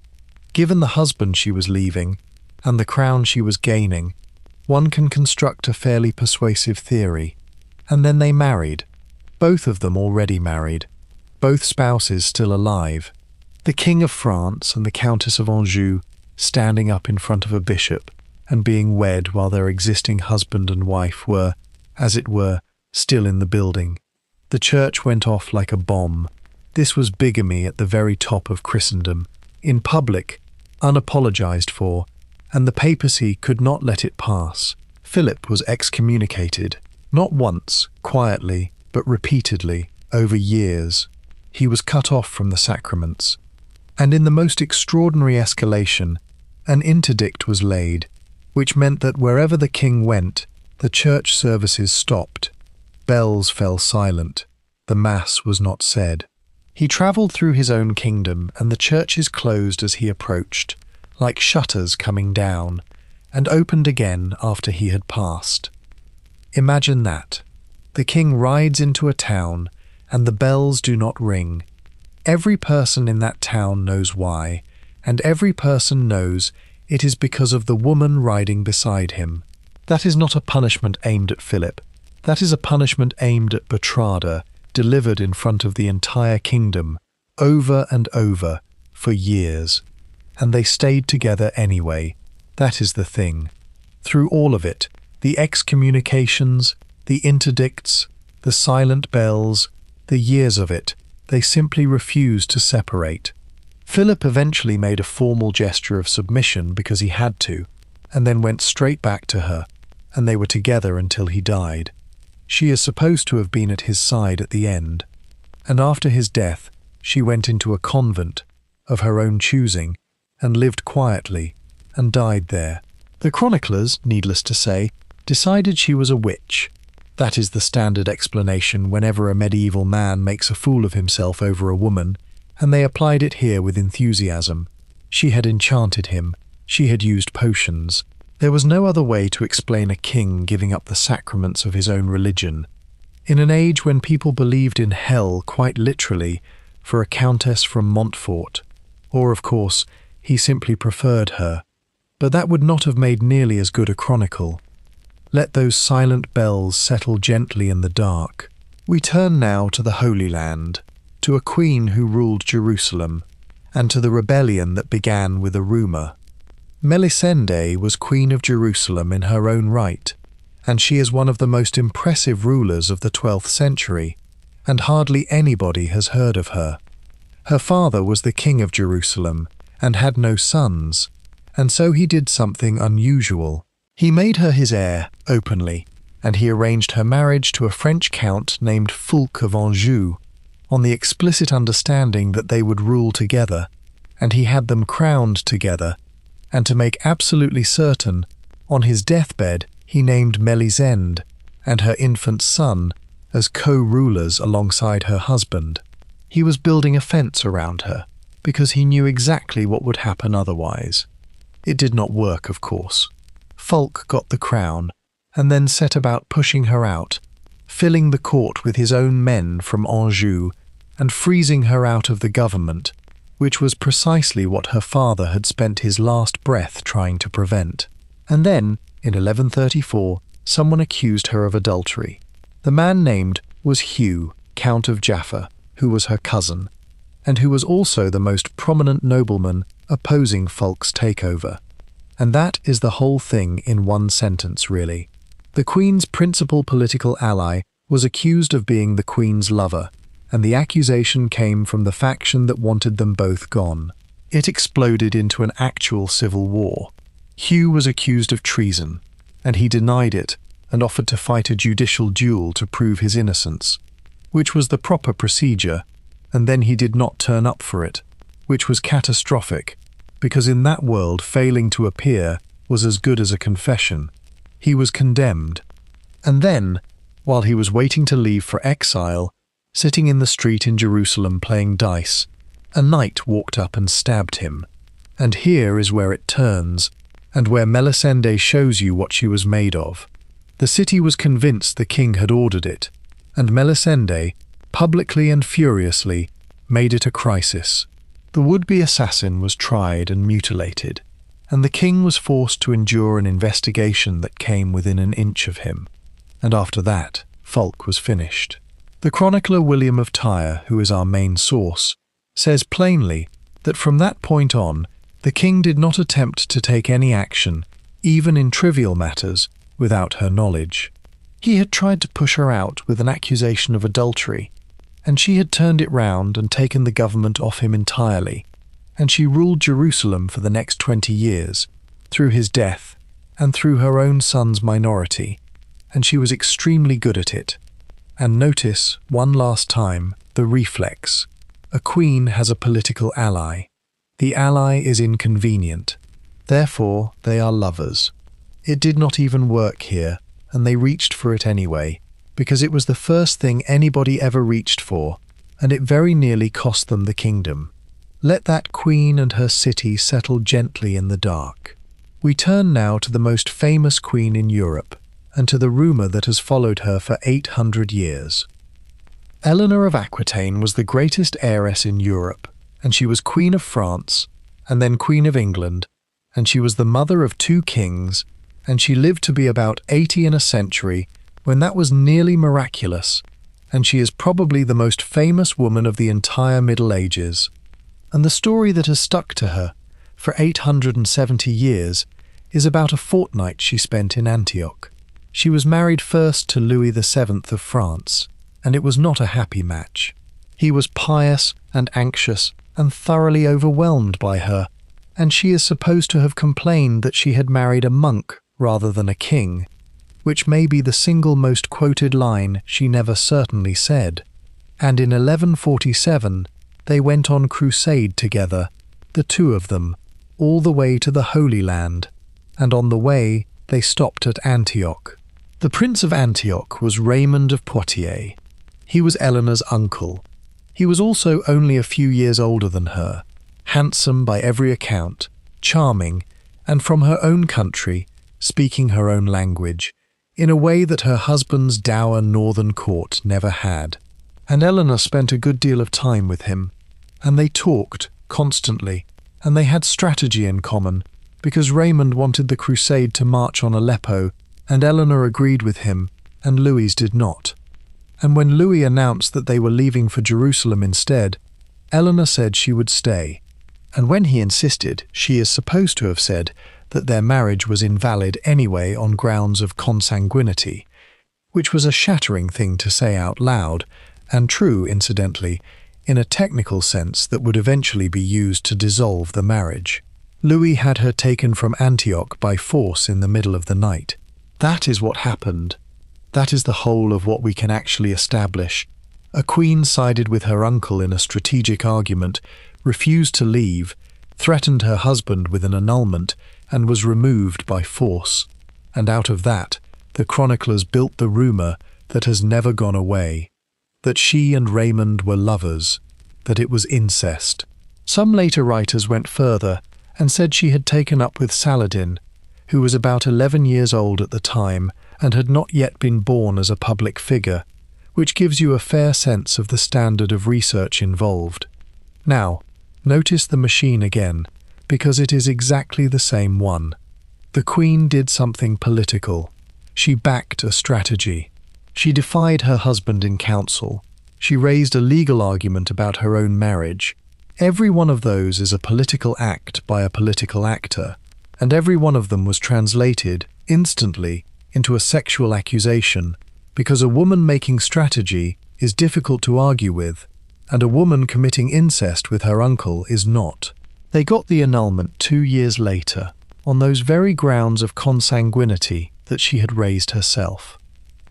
Given the husband she was leaving, and the crown she was gaining, one can construct a fairly persuasive theory. And then they married, both of them already married, both spouses still alive, the King of France and the Countess of Anjou standing up in front of a bishop and being wed while their existing husband and wife were, as it were, still in the building. The church went off like a bomb. This was bigamy at the very top of Christendom, in public, unapologized for, and the papacy could not let it pass. Philip was excommunicated, not once, quietly, but repeatedly, over years. He was cut off from the sacraments. And in the most extraordinary escalation, an interdict was laid, which meant that wherever the king went, the church services stopped. Bells fell silent. The Mass was not said. He travelled through his own kingdom, and the churches closed as he approached, like shutters coming down, and opened again after he had passed. Imagine that. The king rides into a town, and the bells do not ring. Every person in that town knows why, and every person knows it is because of the woman riding beside him. That is not a punishment aimed at Philip. That is a punishment aimed at Bertrada, delivered in front of the entire kingdom, over and over, for years. And they stayed together anyway. That is the thing. Through all of it, the excommunications, the interdicts, the silent bells, the years of it, they simply refused to separate. Philip eventually made a formal gesture of submission because he had to, and then went straight back to her, and they were together until he died. She is supposed to have been at his side at the end, and after his death she went into a convent, of her own choosing, and lived quietly, and died there. The chroniclers, needless to say, decided she was a witch. That is the standard explanation whenever a medieval man makes a fool of himself over a woman, and they applied it here with enthusiasm. She had enchanted him. She had used potions. There was no other way to explain a king giving up the sacraments of his own religion. In an age when people believed in hell quite literally for a countess from Montfort, or of course, he simply preferred her. But that would not have made nearly as good a chronicle. Let those silent bells settle gently in the dark. We turn now to the Holy Land, to a queen who ruled Jerusalem, and to the rebellion that began with a rumour. Melisende was Queen of Jerusalem in her own right, and she is one of the most impressive rulers of the 12th century, and hardly anybody has heard of her. Her father was the king of Jerusalem, and had no sons, and so he did something unusual. He made her his heir, openly, and he arranged her marriage to a French count named Fulk of Anjou, on the explicit understanding that they would rule together, and he had them crowned together, and to make absolutely certain, on his deathbed he named Melisende and her infant son as co-rulers alongside her husband. He was building a fence around her, because he knew exactly what would happen otherwise. It did not work, of course. Fulk got the crown, and then set about pushing her out, filling the court with his own men from Anjou, and freezing her out of the government, which was precisely what her father had spent his last breath trying to prevent. And then, in 1134, someone accused her of adultery. The man named was Hugh, Count of Jaffa, who was her cousin, and who was also the most prominent nobleman opposing Fulk's takeover. And that is the whole thing in one sentence, really. The Queen's principal political ally was accused of being the Queen's lover, and the accusation came from the faction that wanted them both gone. It exploded into an actual civil war. Hugh was accused of treason, and he denied it and offered to fight a judicial duel to prove his innocence, which was the proper procedure, and then he did not turn up for it, which was catastrophic, because in that world failing to appear was as good as a confession. He was condemned. And then, while he was waiting to leave for exile, sitting in the street in Jerusalem playing dice, a knight walked up and stabbed him. And here is where it turns, and where Melisende shows you what she was made of. The city was convinced the king had ordered it, and Melisende, publicly and furiously, made it a crisis. The would-be assassin was tried and mutilated, and the king was forced to endure an investigation that came within an inch of him. And after that, Fulk was finished. The chronicler William of Tyre, who is our main source, says plainly that from that point on, the king did not attempt to take any action, even in trivial matters, without her knowledge. He had tried to push her out with an accusation of adultery, and she had turned it round and taken the government off him entirely, and she ruled Jerusalem for the next 20 years, through his death and through her own son's minority, and she was extremely good at it. And notice, one last time, the reflex. A queen has a political ally. The ally is inconvenient. Therefore, they are lovers. It did not even work here, and they reached for it anyway, because it was the first thing anybody ever reached for, and it very nearly cost them the kingdom. Let that queen and her city settle gently in the dark. We turn now to the most famous queen in Europe, and to the rumour that has followed her for 800 years. Eleanor of Aquitaine was the greatest heiress in Europe, and she was Queen of France, and then Queen of England, and she was the mother of 2 kings, and she lived to be about 80 in a century, when that was nearly miraculous, and she is probably the most famous woman of the entire Middle Ages. And the story that has stuck to her for 870 years is about a fortnight she spent in Antioch. She was married first to Louis VII of France, and it was not a happy match. He was pious and anxious and thoroughly overwhelmed by her, and she is supposed to have complained that she had married a monk rather than a king, which may be the single most quoted line she never certainly said. And in 1147 they went on crusade together, the 2 of them, all the way to the Holy Land, and on the way they stopped at Antioch. The Prince of Antioch was Raymond of Poitiers. He was Eleanor's uncle. He was also only a few years older than her, handsome by every account, charming, and from her own country, speaking her own language, in a way that her husband's dour northern court never had. And Eleanor spent a good deal of time with him, and they talked constantly, and they had strategy in common, because Raymond wanted the crusade to march on Aleppo, and Eleanor agreed with him, and Louis did not. And when Louis announced that they were leaving for Jerusalem instead, Eleanor said she would stay, and when he insisted, she is supposed to have said that their marriage was invalid anyway on grounds of consanguinity, which was a shattering thing to say out loud, and true, incidentally, in a technical sense that would eventually be used to dissolve the marriage. Louis had her taken from Antioch by force in the middle of the night. That is what happened. That is the whole of what we can actually establish. A queen sided with her uncle in a strategic argument, refused to leave, threatened her husband with an annulment, and was removed by force. And out of that, the chroniclers built the rumour that has never gone away, that she and Raymond were lovers, that it was incest. Some later writers went further and said she had taken up with Saladin, who was about 11 years old at the time and had not yet been born as a public figure, which gives you a fair sense of the standard of research involved. Now, notice the machine again, because it is exactly the same one. The Queen did something political. She backed a strategy. She defied her husband in council. She raised a legal argument about her own marriage. Every one of those is a political act by a political actor, and every one of them was translated, instantly, into a sexual accusation, because a woman making strategy is difficult to argue with, and a woman committing incest with her uncle is not. They got the annulment 2 years later, on those very grounds of consanguinity that she had raised herself.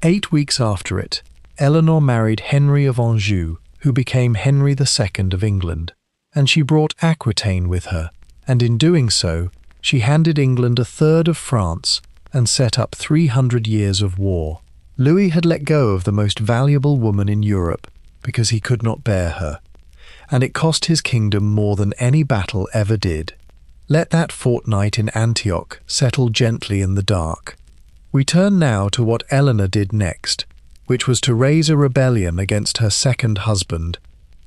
8 weeks after it, Eleanor married Henry of Anjou, who became Henry II of England, and she brought Aquitaine with her, and in doing so, she handed England a third of France and set up 300 years of war. Louis had let go of the most valuable woman in Europe because he could not bear her, and it cost his kingdom more than any battle ever did. Let that fortnight in Antioch settle gently in the dark. We turn now to what Eleanor did next, which was to raise a rebellion against her second husband,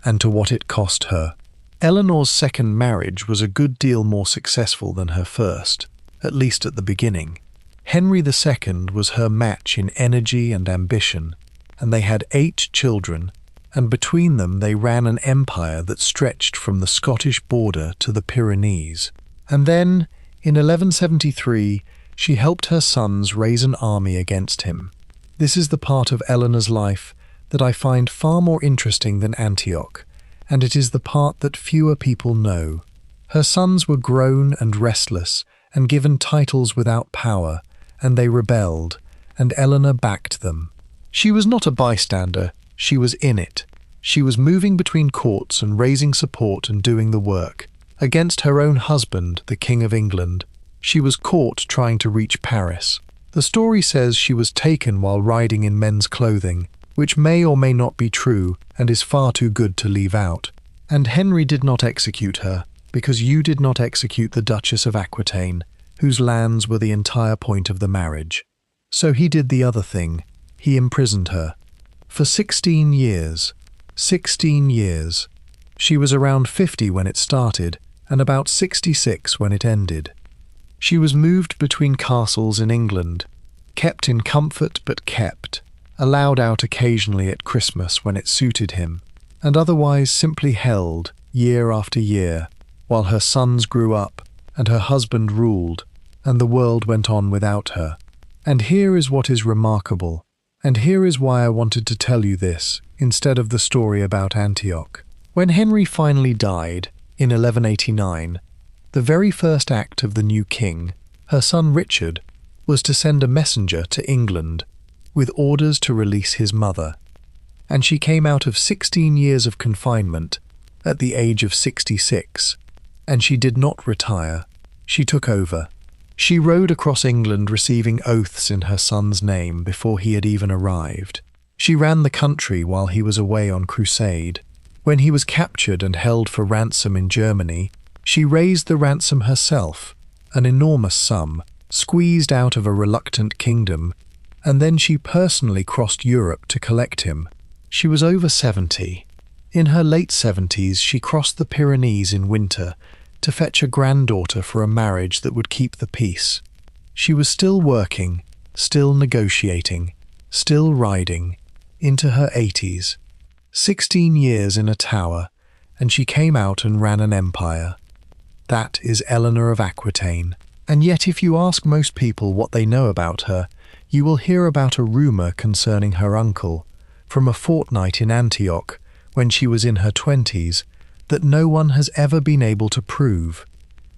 and to what it cost her. Eleanor's second marriage was a good deal more successful than her first, at least at the beginning. Henry II was her match in energy and ambition, and they had 8 children, and between them they ran an empire that stretched from the Scottish border to the Pyrenees. And then, in 1173, she helped her sons raise an army against him. This is the part of Eleanor's life that I find far more interesting than Antioch, and it is the part that fewer people know. Her sons were grown and restless and given titles without power, and they rebelled, and Eleanor backed them. She was not a bystander, she was in it. She was moving between courts and raising support and doing the work. Against her own husband, the King of England, she was caught trying to reach Paris. The story says she was taken while riding in men's clothing, which may or may not be true and is far too good to leave out. And Henry did not execute her, because you did not execute the Duchess of Aquitaine, whose lands were the entire point of the marriage. So he did the other thing. He imprisoned her. For 16 years. 16 years. She was around 50 when it started, and about 66 when it ended. She was moved between castles in England, kept in comfort but kept, allowed out occasionally at Christmas when it suited him, and otherwise simply held, year after year, while her sons grew up, and her husband ruled, and the world went on without her. And here is what is remarkable, and here is why I wanted to tell you this, instead of the story about Antioch. When Henry finally died, in 1189, the very first act of the new king, her son Richard, was to send a messenger to England with orders to release his mother. And she came out of 16 years of confinement at the age of 66, and she did not retire. She took over. She rode across England receiving oaths in her son's name before he had even arrived. She ran the country while he was away on crusade. When he was captured and held for ransom in Germany, she raised the ransom herself, an enormous sum, squeezed out of a reluctant kingdom, and then she personally crossed Europe to collect him. She was over 70. In her late 70s, she crossed the Pyrenees in winter to fetch a granddaughter for a marriage that would keep the peace. She was still working, still negotiating, still riding, into her 80s. 16 years in a tower, and she came out and ran an empire. That is Eleanor of Aquitaine. And yet if you ask most people what they know about her, you will hear about a rumour concerning her uncle, from a fortnight in Antioch, when she was in her 20s, that no one has ever been able to prove.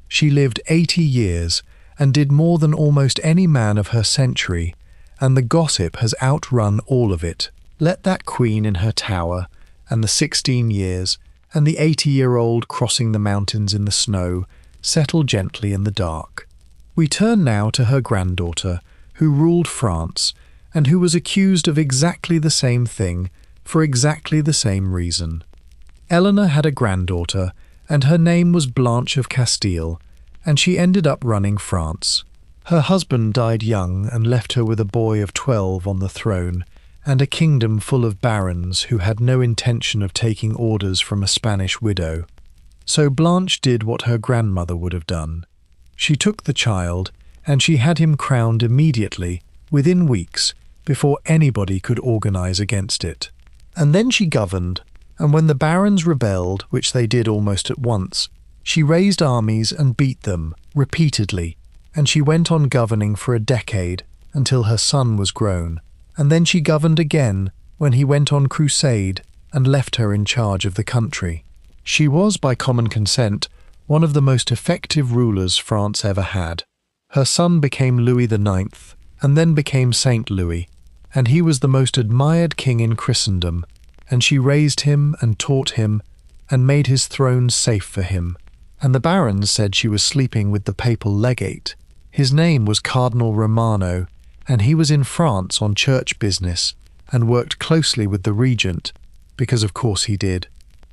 She lived 80 years and did more than almost any man of her century, and the gossip has outrun all of it. Let that queen in her tower, and the 16 years, and the 80-year-old crossing the mountains in the snow settle gently in the dark. We turn now to her granddaughter, who ruled France, and who was accused of exactly the same thing for exactly the same reason. Eleanor had a granddaughter, and her name was Blanche of Castile, and she ended up running France. Her husband died young and left her with a boy of 12 on the throne, and a kingdom full of barons who had no intention of taking orders from a Spanish widow. So Blanche did what her grandmother would have done. She took the child, and she had him crowned immediately, within weeks, before anybody could organize against it. And then she governed, and when the barons rebelled, which they did almost at once, she raised armies and beat them, repeatedly, and she went on governing for a decade, until her son was grown, and then she governed again when he went on crusade and left her in charge of the country. She was, by common consent, one of the most effective rulers France ever had. Her son became Louis IX, and then became Saint Louis, and he was the most admired king in Christendom, and she raised him and taught him and made his throne safe for him. And the barons said she was sleeping with the papal legate. His name was Cardinal Romano, and he was in France on church business and worked closely with the regent, because of course he did,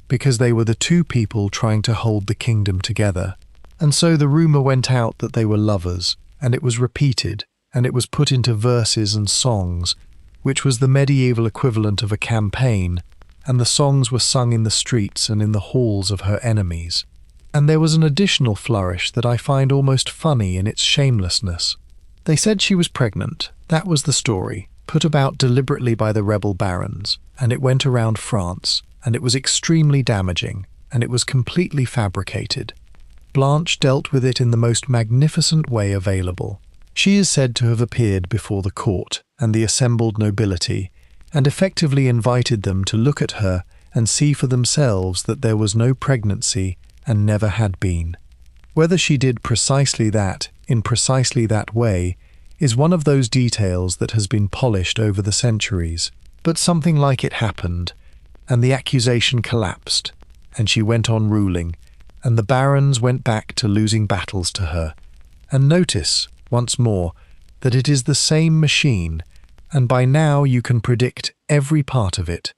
because they were the two people trying to hold the kingdom together. And so the rumour went out that they were lovers, and it was repeated, and it was put into verses and songs, which was the medieval equivalent of a campaign, and the songs were sung in the streets and in the halls of her enemies. And there was an additional flourish that I find almost funny in its shamelessness. They said she was pregnant. That was the story, put about deliberately by the rebel barons, and it went around France, and it was extremely damaging, and it was completely fabricated. Blanche dealt with it in the most magnificent way available. She is said to have appeared before the court and the assembled nobility, and effectively invited them to look at her and see for themselves that there was no pregnancy and never had been. Whether she did precisely that, in precisely that way, is one of those details that has been polished over the centuries. But something like it happened, and the accusation collapsed, and she went on ruling, and the barons went back to losing battles to her. And notice, once more, that it is the same machine, and by now you can predict every part of it.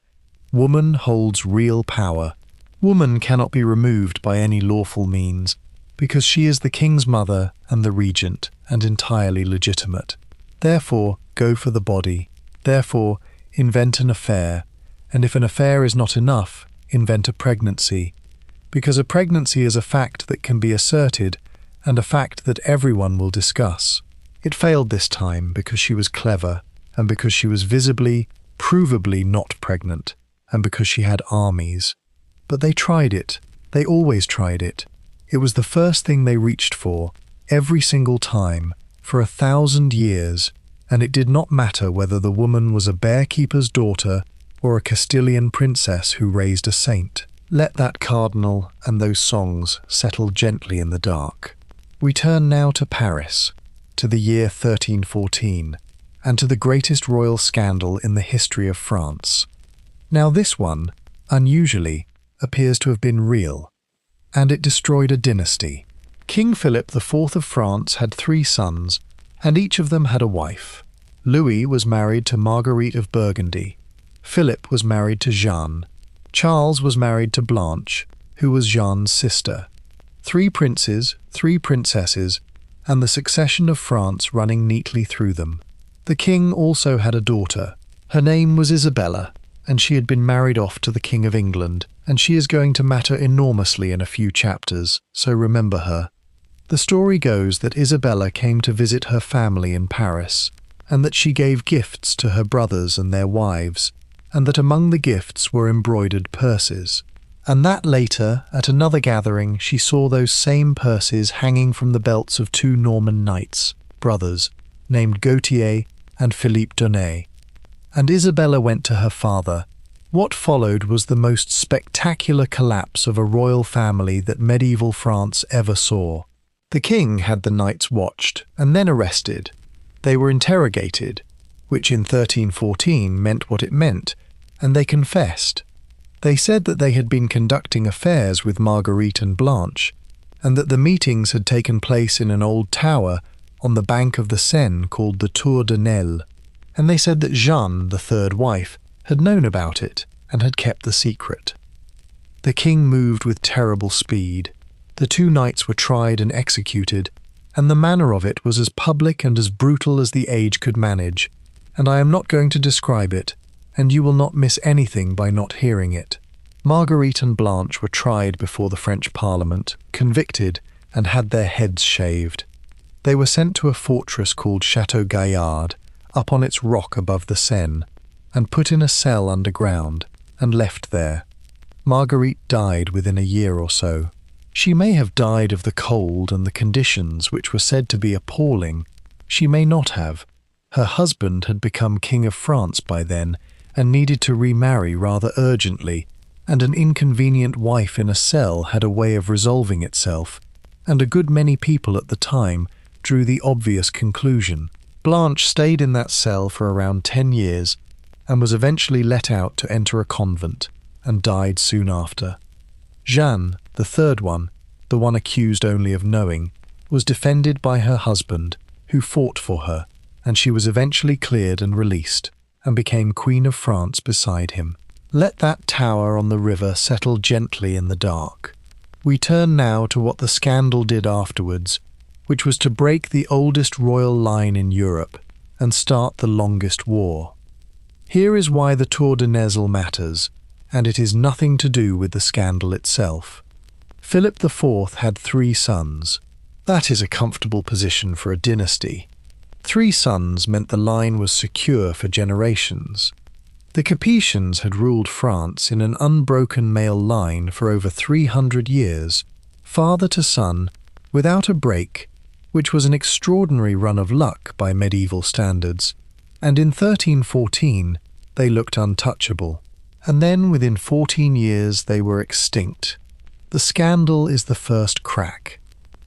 Woman holds real power. Woman cannot be removed by any lawful means, because she is the king's mother and the regent, and entirely legitimate. Therefore, go for the body. Therefore, invent an affair, and if an affair is not enough, invent a pregnancy, because a pregnancy is a fact that can be asserted, and a fact that everyone will discuss. It failed this time because she was clever, and because she was visibly, provably not pregnant, and because she had armies. But they tried it. They always tried it. It was the first thing they reached for, every single time, for 1,000 years, and it did not matter whether the woman was a bearkeeper's daughter or a Castilian princess who raised a saint. Let that cardinal and those songs settle gently in the dark. We turn now to Paris, to the year 1314, and to the greatest royal scandal in the history of France. Now this one, unusually, appears to have been real, and it destroyed a dynasty. King Philip IV of France had 3 sons, and each of them had a wife. Louis was married to Marguerite of Burgundy. Philip was married to Jeanne. Charles was married to Blanche, who was Jeanne's sister. 3 princes, 3 princesses, and the succession of France running neatly through them. The king also had a daughter. Her name was Isabella, and she had been married off to the King of England, and she is going to matter enormously in a few chapters, so remember her. The story goes that Isabella came to visit her family in Paris, and that she gave gifts to her brothers and their wives, and that among the gifts were embroidered purses, and that later, at another gathering, she saw those same purses hanging from the belts of 2 Norman knights, brothers, named Gautier and Philippe Donnet. And Isabella went to her father. What followed was the most spectacular collapse of a royal family that medieval France ever saw. The king had the knights watched and then arrested. They were interrogated, which in 1314 meant what it meant, and they confessed. They said that they had been conducting affairs with Marguerite and Blanche, and that the meetings had taken place in an old tower on the bank of the Seine called the Tour de Nesle, and they said that Jeanne, the 3rd wife, had known about it and had kept the secret. The king moved with terrible speed. The 2 knights were tried and executed, and the manner of it was as public and as brutal as the age could manage, and I am not going to describe it, and you will not miss anything by not hearing it. Marguerite and Blanche were tried before the French Parliament, convicted, and had their heads shaved. They were sent to a fortress called Château Gaillard, up on its rock above the Seine, and put in a cell underground, and left there. Marguerite died within a year or so. She may have died of the cold and the conditions which were said to be appalling. She may not have. Her husband had become King of France by then and needed to remarry rather urgently, and an inconvenient wife in a cell had a way of resolving itself, and a good many people at the time drew the obvious conclusion. Blanche stayed in that cell for around 10 years and was eventually let out to enter a convent and died soon after. Jeanne, the third one, the one accused only of knowing, was defended by her husband, who fought for her, and she was eventually cleared and released, and became Queen of France beside him. Let that tower on the river settle gently in the dark. We turn now to what the scandal did afterwards, which was to break the oldest royal line in Europe and start the longest war. Here is why the Tour de Nesle matters, and it is nothing to do with the scandal itself. Philip IV had 3 sons. That is a comfortable position for a dynasty. 3 sons meant the line was secure for generations. The Capetians had ruled France in an unbroken male line for over 300 years, father to son, without a break, which was an extraordinary run of luck by medieval standards, and in 1314 they looked untouchable. And then within 14 years they were extinct. The scandal is the first crack.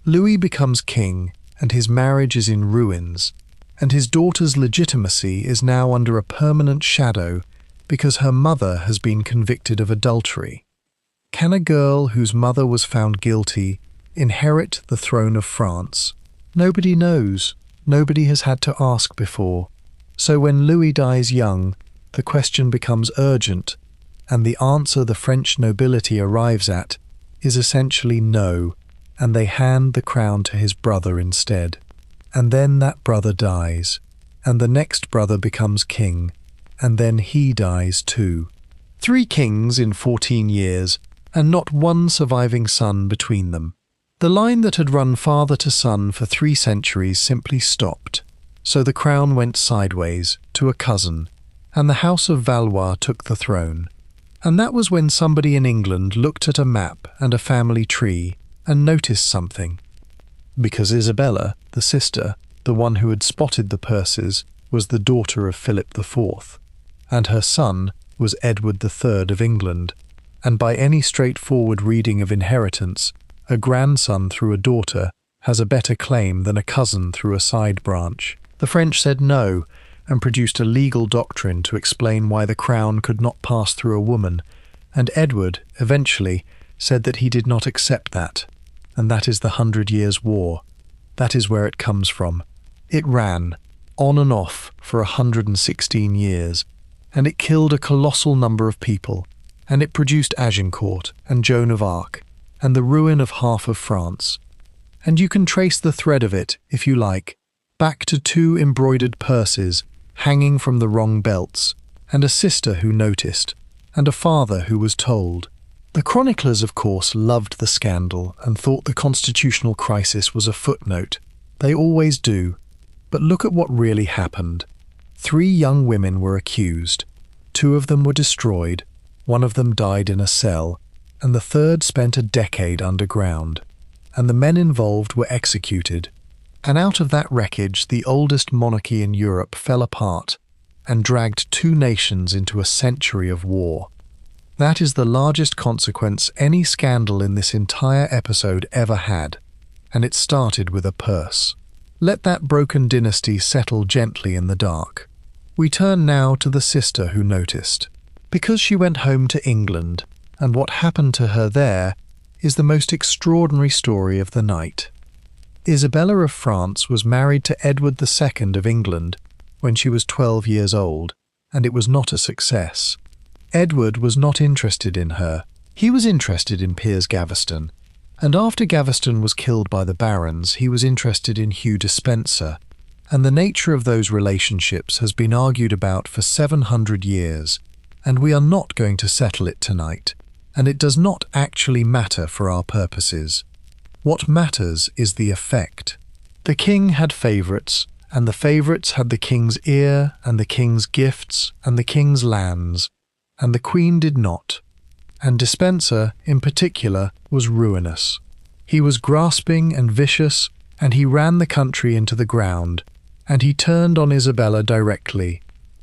Louis becomes king, and his marriage is in ruins, and his daughter's legitimacy is now under a permanent shadow because her mother has been convicted of adultery. Can a girl whose mother was found guilty inherit the throne of France? Nobody knows. Nobody has had to ask before. So when Louis dies young, the question becomes urgent, and the answer the French nobility arrives at is essentially no, and they hand the crown to his brother instead. And then that brother dies, and the next brother becomes king, and then he dies too. 3 kings in 14 years, and not one surviving son between them. The line that had run father to son for 3 centuries simply stopped, so the crown went sideways to a cousin, and the House of Valois took the throne. And that was when somebody in England looked at a map and a family tree and noticed something. Because Isabella, the sister, the one who had spotted the purses, was the daughter of Philip IV, and her son was Edward III of England, and by any straightforward reading of inheritance, a grandson through a daughter has a better claim than a cousin through a side branch. The French said no, and produced a legal doctrine to explain why the crown could not pass through a woman, and Edward, eventually, said that he did not accept that, and that is the 100 Years' War. That is where it comes from. It ran, on and off, for 116 years, and it killed a colossal number of people, and it produced Agincourt and Joan of Arc, and the ruin of half of France. And you can trace the thread of it, if you like, back to 2 embroidered purses hanging from the wrong belts, and a sister who noticed, and a father who was told. The chroniclers, of course, loved the scandal and thought the constitutional crisis was a footnote. They always do. But look at what really happened. 3 young women were accused. 2 of them were destroyed, 1 of them died in a cell, and the 3rd spent a decade underground. And the men involved were executed. And out of that wreckage, the oldest monarchy in Europe fell apart and dragged 2 nations into a century of war. That is the largest consequence any scandal in this entire episode ever had, and it started with a purse. Let that broken dynasty settle gently in the dark. We turn now to the sister who noticed. Because she went home to England, and what happened to her there is the most extraordinary story of the night. Isabella of France was married to Edward II of England when she was 12 years old, and it was not a success. Edward was not interested in her. He was interested in Piers Gaveston, and after Gaveston was killed by the barons, he was interested in Hugh Despenser, and the nature of those relationships has been argued about for 700 years, and we are not going to settle it tonight, and it does not actually matter for our purposes. What matters is the effect. The king had favourites, and the favourites had the king's ear, and the king's gifts, and the king's lands, and the queen did not. And Despenser, in particular, was ruinous. He was grasping and vicious, and he ran the country into the ground, and he turned on Isabella directly.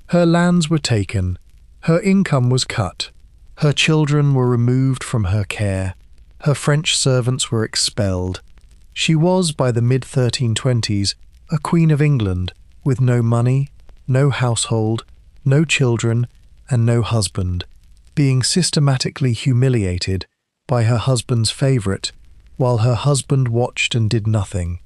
Her lands were taken, her income was cut, her children were removed from her care, her French servants were expelled. She was, by the mid-1320s, a Queen of England, with no money, no household, no children, and no husband, being systematically humiliated by her husband's favourite, while her husband watched and did nothing.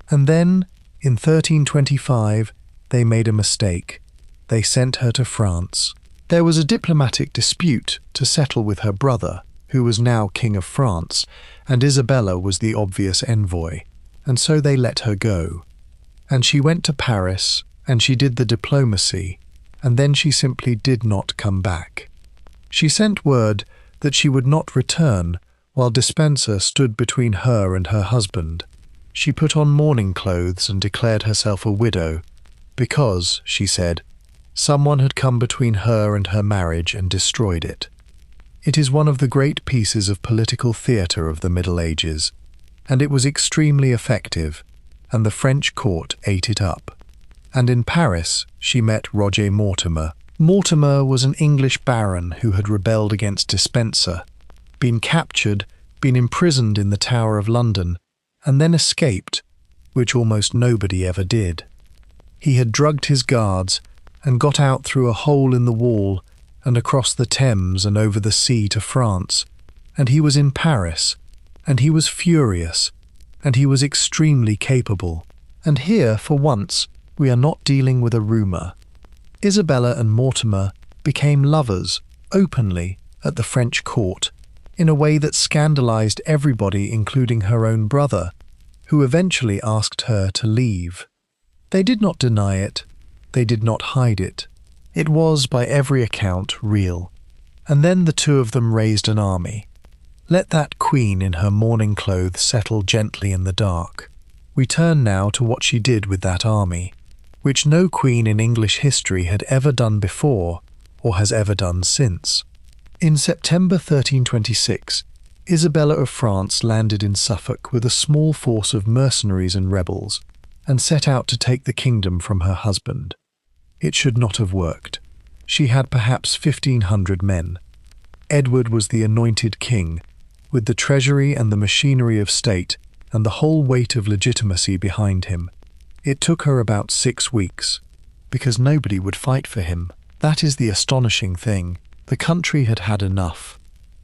And then, in 1325, they made a mistake. They sent her to France. There was a diplomatic dispute to settle with her brother, who was now King of France, and Isabella was the obvious envoy, and so they let her go. And she went to Paris, and she did the diplomacy, and then she simply did not come back. She sent word that she would not return, while Despenser stood between her and her husband. She put on mourning clothes and declared herself a widow, because, she said, someone had come between her and her marriage and destroyed it. It is one of the great pieces of political theatre of the Middle Ages, and it was extremely effective, and the French court ate it up. And in Paris she met Roger Mortimer. Mortimer was an English baron who had rebelled against Despenser, been captured, been imprisoned in the Tower of London, and then escaped, which almost nobody ever did. He had drugged his guards and got out through a hole in the wall and across the Thames and over the sea to France, and he was in Paris, and he was furious, and he was extremely capable. And here, for once, we are not dealing with a rumour. Isabella and Mortimer became lovers, openly, at the French court, in a way that scandalized everybody, including her own brother, who eventually asked her to leave. They did not deny it, they did not hide it. It was, by every account, real. And then the two of them raised an army. Let that queen in her mourning clothes settle gently in the dark. We turn now to what she did with that army, which no queen in English history had ever done before, or has ever done since. In September 1326, Isabella of France landed in Suffolk with a small force of mercenaries and rebels, and set out to take the kingdom from her husband. It should not have worked. She had perhaps 1,500 men. Edward was the anointed king, with the treasury and the machinery of state and the whole weight of legitimacy behind him. It took her about 6 weeks, because nobody would fight for him. That is the astonishing thing. The country had had enough.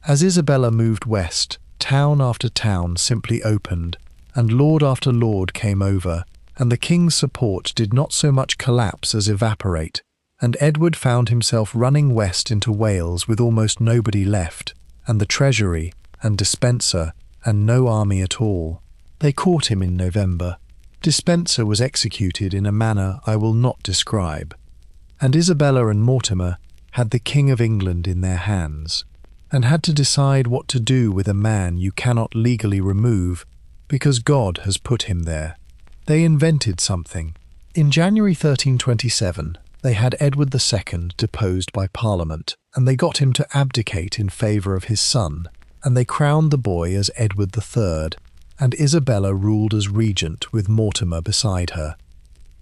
As Isabella moved west, town after town simply opened, and lord after lord came over, and the king's support did not so much collapse as evaporate, and Edward found himself running west into Wales with almost nobody left, and the treasury, and Despenser, and no army at all. They caught him in November. Despenser was executed in a manner I will not describe, and Isabella and Mortimer had the King of England in their hands, and had to decide what to do with a man you cannot legally remove because God has put him there. They invented something. In January 1327, they had Edward II deposed by Parliament, and they got him to abdicate in favour of his son, and they crowned the boy as Edward III, and Isabella ruled as regent with Mortimer beside her.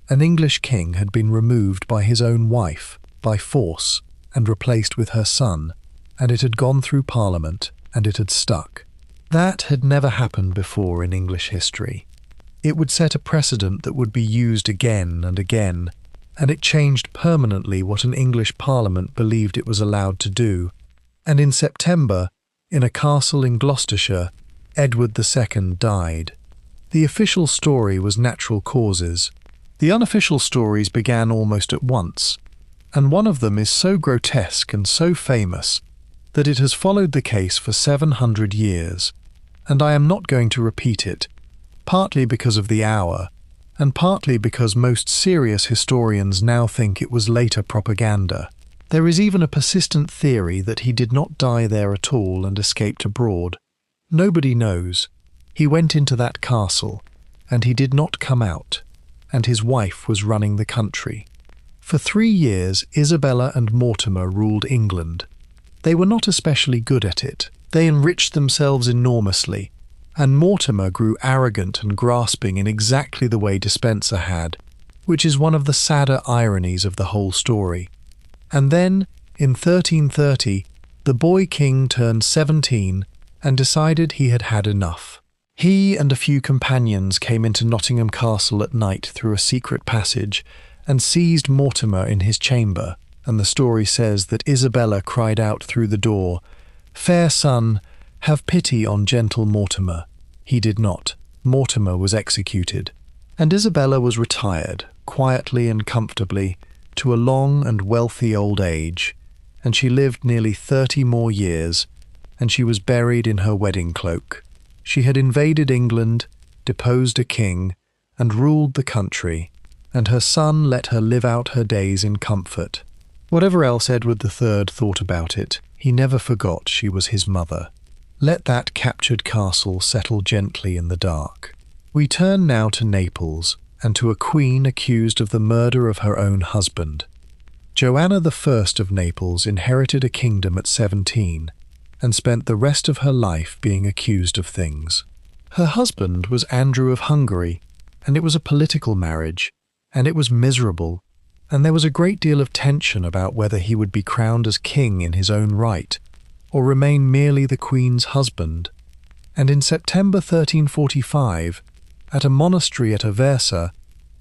An English king had been removed by his own wife, by force, and replaced with her son, and it had gone through Parliament, and it had stuck. That had never happened before in English history. It would set a precedent that would be used again and again, and it changed permanently what an English Parliament believed it was allowed to do. And in September, in a castle in Gloucestershire, Edward II died. The official story was natural causes. The unofficial stories began almost at once, and one of them is so grotesque and so famous that it has followed the case for 700 years, and I am not going to repeat it, partly because of the hour, and partly because most serious historians now think it was later propaganda. There is even a persistent theory that he did not die there at all and escaped abroad. Nobody knows. He went into that castle, and he did not come out, and his wife was running the country. For 3 years, Isabella and Mortimer ruled England. They were not especially good at it. They enriched themselves enormously, and Mortimer grew arrogant and grasping in exactly the way Despenser had. which is one of the sadder ironies of the whole story. And then, in 1330, the boy king turned 17 and decided he had had enough. He and a few companions came into Nottingham Castle at night through a secret passage and seized Mortimer in his chamber, and the story says that Isabella cried out through the door, "Fair son, have pity on gentle Mortimer." He did not. Mortimer was executed, and Isabella was retired, quietly and comfortably, to a long and wealthy old age, and she lived nearly 30 more years, and she was buried in her wedding cloak. She had invaded England, deposed a king, and ruled the country, and her son let her live out her days in comfort. Whatever else Edward III thought about it, he never forgot she was his mother. Let that captured castle settle gently in the dark. We turn now to Naples, and to a queen accused of the murder of her own husband. Joanna I of Naples inherited a kingdom at 17, and spent the rest of her life being accused of things. Her husband was Andrew of Hungary, and it was a political marriage, and it was miserable, and there was a great deal of tension about whether he would be crowned as king in his own right, or remain merely the queen's husband. And in September 1345, at a monastery at Aversa,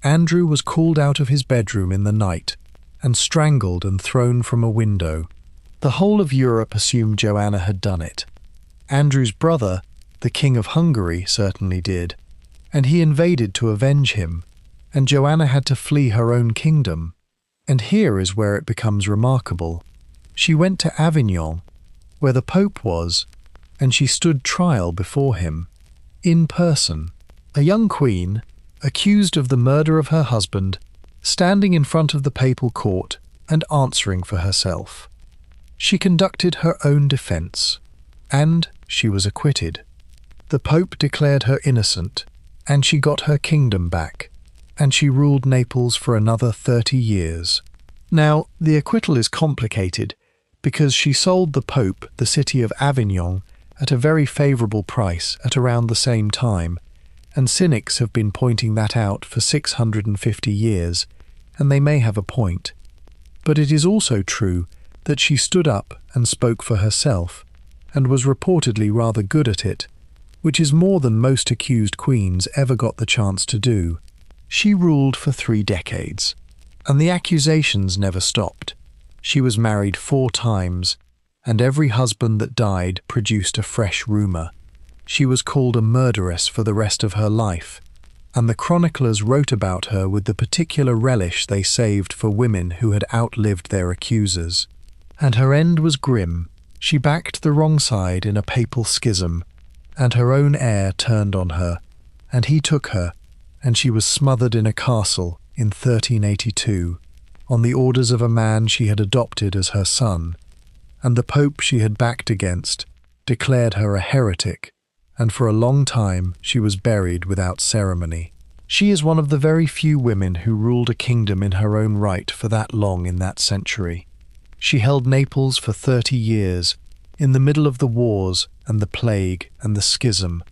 Andrew was called out of his bedroom in the night, and strangled and thrown from a window. The whole of Europe assumed Joanna had done it. Andrew's brother, the King of Hungary, certainly did, and he invaded to avenge him, and Joanna had to flee her own kingdom. And here is where it becomes remarkable. She went to Avignon, where the Pope was, and she stood trial before him, in person, a young queen, accused of the murder of her husband, standing in front of the papal court and answering for herself. She conducted her own defense, and she was acquitted. The Pope declared her innocent, and she got her kingdom back, and she ruled Naples for another 30 years. Now, the acquittal is complicated because she sold the Pope the city of Avignon at a very favourable price at around the same time, and cynics have been pointing that out for 650 years, and they may have a point. But it is also true that she stood up and spoke for herself, and was reportedly rather good at it, which is more than most accused queens ever got the chance to do. She ruled for 3 decades, and the accusations never stopped. She was married 4 times, and every husband that died produced a fresh rumour. She was called a murderess for the rest of her life, and the chroniclers wrote about her with the particular relish they saved for women who had outlived their accusers. And her end was grim. She backed the wrong side in a papal schism, and her own heir turned on her, and he took her, and she was smothered in a castle in 1382, on the orders of a man she had adopted as her son, and the Pope she had backed against declared her a heretic, and for a long time she was buried without ceremony. She is one of the very few women who ruled a kingdom in her own right for that long in that century. She held Naples for 30 years, in the middle of the wars and the plague and the schism,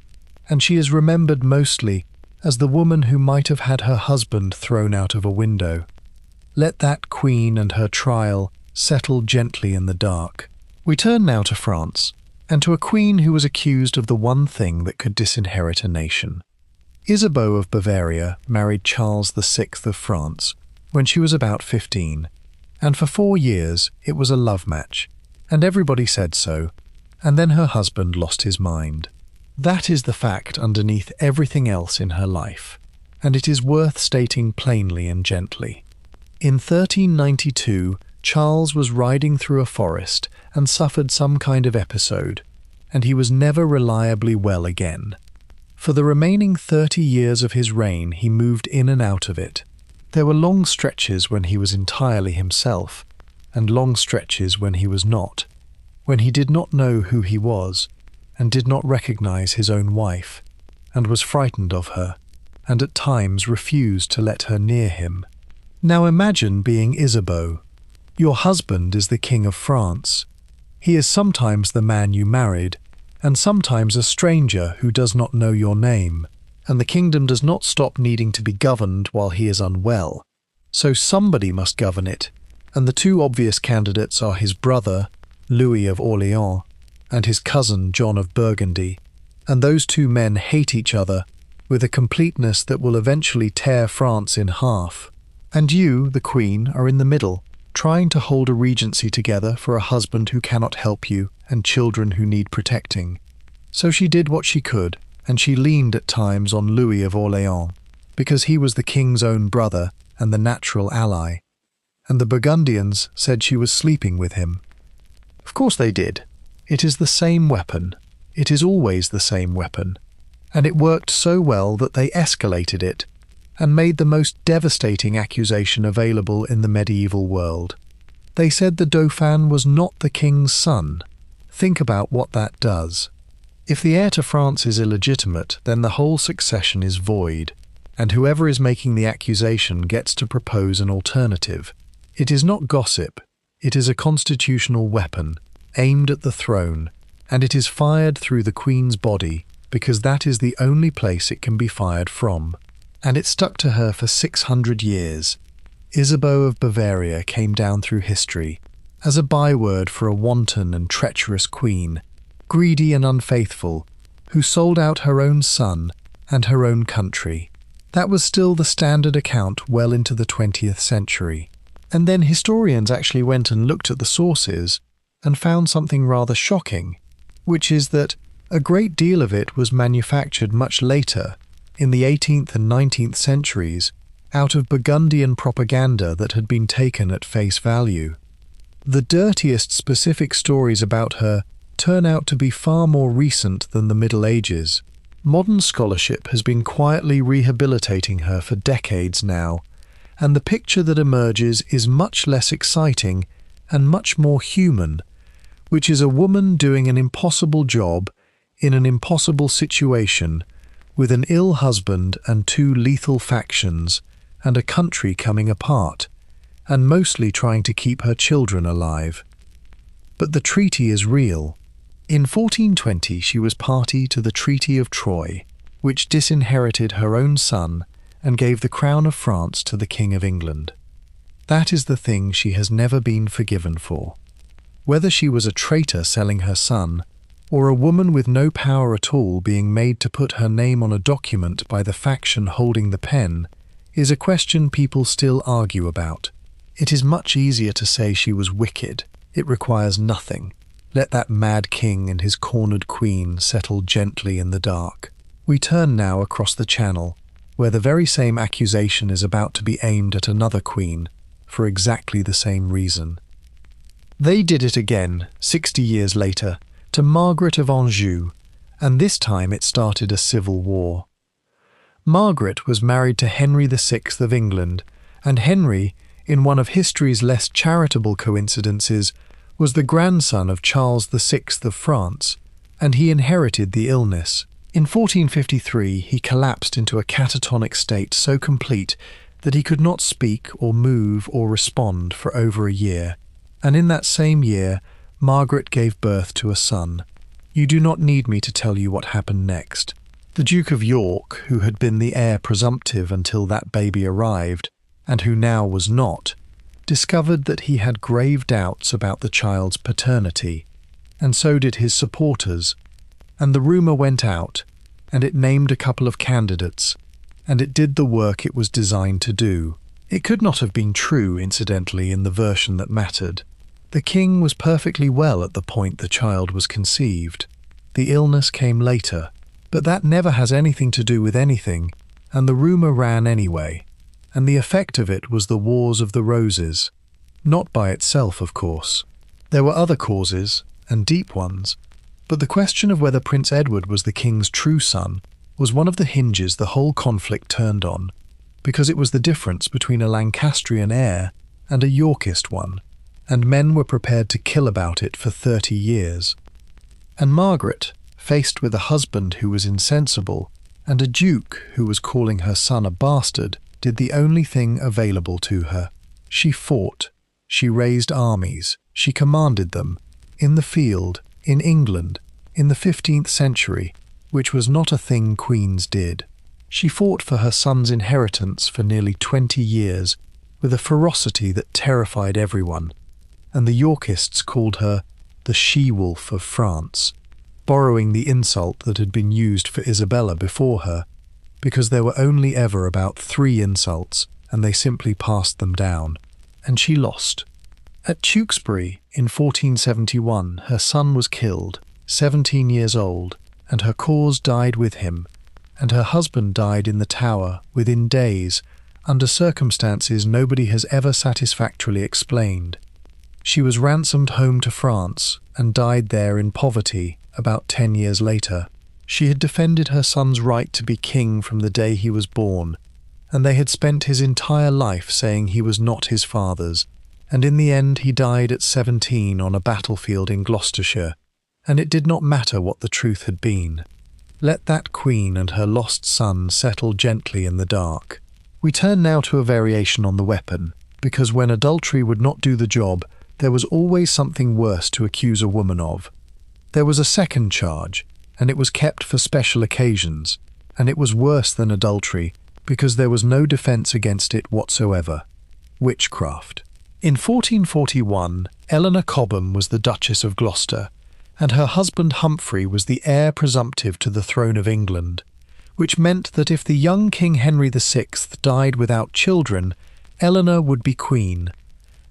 and she is remembered mostly as the woman who might have had her husband thrown out of a window. Let that queen and her trial settle gently in the dark. We turn now to France, and to a queen who was accused of the one thing that could disinherit a nation. Isabeau of Bavaria married Charles VI of France when she was about 15, and for 4 years it was a love match, and everybody said so, and then her husband lost his mind. That is the fact underneath everything else in her life, and it is worth stating plainly and gently. In 1392, Charles was riding through a forest and suffered some kind of episode, and he was never reliably well again. For the remaining 30 years of his reign he moved in and out of it. There were long stretches when he was entirely himself, and long stretches when he was not, when he did not know who he was, and did not recognize his own wife, and was frightened of her, and at times refused to let her near him. Now imagine being Isabeau. Your husband is the King of France. He is sometimes the man you married, and sometimes a stranger who does not know your name. and the kingdom does not stop needing to be governed while he is unwell. So somebody must govern it, and the two obvious candidates are his brother, Louis of Orléans, and his cousin, John of Burgundy, and those two men hate each other with a completeness that will eventually tear France in half. And you, the Queen, are in the middle, trying to hold a regency together for a husband who cannot help you and children who need protecting. So she did what she could, and she leaned at times on Louis of Orléans, because he was the king's own brother and the natural ally. And the Burgundians said she was sleeping with him. Of course they did. It is the same weapon. It is always the same weapon. And it worked so well that they escalated it and made the most devastating accusation available in the medieval world. They said the Dauphin was not the king's son. Think about what that does. If the heir to France is illegitimate, then the whole succession is void, and whoever is making the accusation gets to propose an alternative. It is not gossip. It is a constitutional weapon, aimed at the throne, and it is fired through the Queen's body, because that is the only place it can be fired from. And it stuck to her for 600 years. Isabeau of Bavaria came down through history as a byword for a wanton and treacherous queen, greedy and unfaithful, who sold out her own son and her own country. That was still the standard account well into the 20th century. And then historians actually went and looked at the sources and found something rather shocking, which is that a great deal of it was manufactured much later, in the 18th and 19th centuries, out of Burgundian propaganda that had been taken at face value. The dirtiest specific stories about her turn out to be far more recent than the Middle Ages. Modern scholarship has been quietly rehabilitating her for decades now, and the picture that emerges is much less exciting and much more human, which is a woman doing an impossible job in an impossible situation, with an ill husband and two lethal factions, and a country coming apart, and mostly trying to keep her children alive. But the treaty is real. In 1420 she was party to the Treaty of Troyes, which disinherited her own son and gave the crown of France to the King of England. That is the thing she has never been forgiven for. Whether she was a traitor selling her son, or a woman with no power at all being made to put her name on a document by the faction holding the pen, is a question people still argue about. It is much easier to say she was wicked. It requires nothing. Let that mad king and his cornered queen settle gently in the dark. We turn now across the channel, where the very same accusation is about to be aimed at another queen, for exactly the same reason. They did it again, 60 years later, to Margaret of Anjou, and this time it started a civil war. Margaret was married to Henry VI of England, and Henry, in one of history's less charitable coincidences, was the grandson of Charles VI of France, and he inherited the illness. In 1453 he collapsed into a catatonic state so complete that he could not speak or move or respond for over a year, and in that same year Margaret gave birth to a son. You do not need me to tell you what happened next. The Duke of York, who had been the heir presumptive until that baby arrived, and who now was not, discovered that he had grave doubts about the child's paternity, and so did his supporters, and the rumour went out, and it named a couple of candidates, and it did the work it was designed to do. It could not have been true, incidentally, in the version that mattered. The king was perfectly well at the point the child was conceived. The illness came later, but that never has anything to do with anything, and the rumour ran anyway, and the effect of it was the Wars of the Roses. Not by itself, of course. There were other causes, and deep ones, but the question of whether Prince Edward was the king's true son was one of the hinges the whole conflict turned on, because it was the difference between a Lancastrian heir and a Yorkist one, and men were prepared to kill about it for 30 years. And Margaret, faced with a husband who was insensible and a duke who was calling her son a bastard, did the only thing available to her. She fought, she raised armies, she commanded them, in the field, in England, in the 15th century, which was not a thing queens did. She fought for her son's inheritance for nearly 20 years with a ferocity that terrified everyone, and the Yorkists called her the she-wolf of France, borrowing the insult that had been used for Isabella before her, because there were only ever about 3 insults, and they simply passed them down, and she lost. At Tewkesbury in 1471, her son was killed, 17 years old, and her cause died with him, and her husband died in the Tower within days, under circumstances nobody has ever satisfactorily explained. She was ransomed home to France and died there in poverty about 10 years later. She had defended her son's right to be king from the day he was born, and they had spent his entire life saying he was not his father's, and in the end he died at 17 on a battlefield in Gloucestershire, and it did not matter what the truth had been. Let that queen and her lost son settle gently in the dark. We turn now to a variation on the weapon, because when adultery would not do the job, there was always something worse to accuse a woman of. There was a second charge, and it was kept for special occasions, and it was worse than adultery, because there was no defence against it whatsoever. Witchcraft. In 1441, Eleanor Cobham was the Duchess of Gloucester, and her husband Humphrey was the heir presumptive to the throne of England, which meant that if the young King Henry VI died without children, Eleanor would be queen.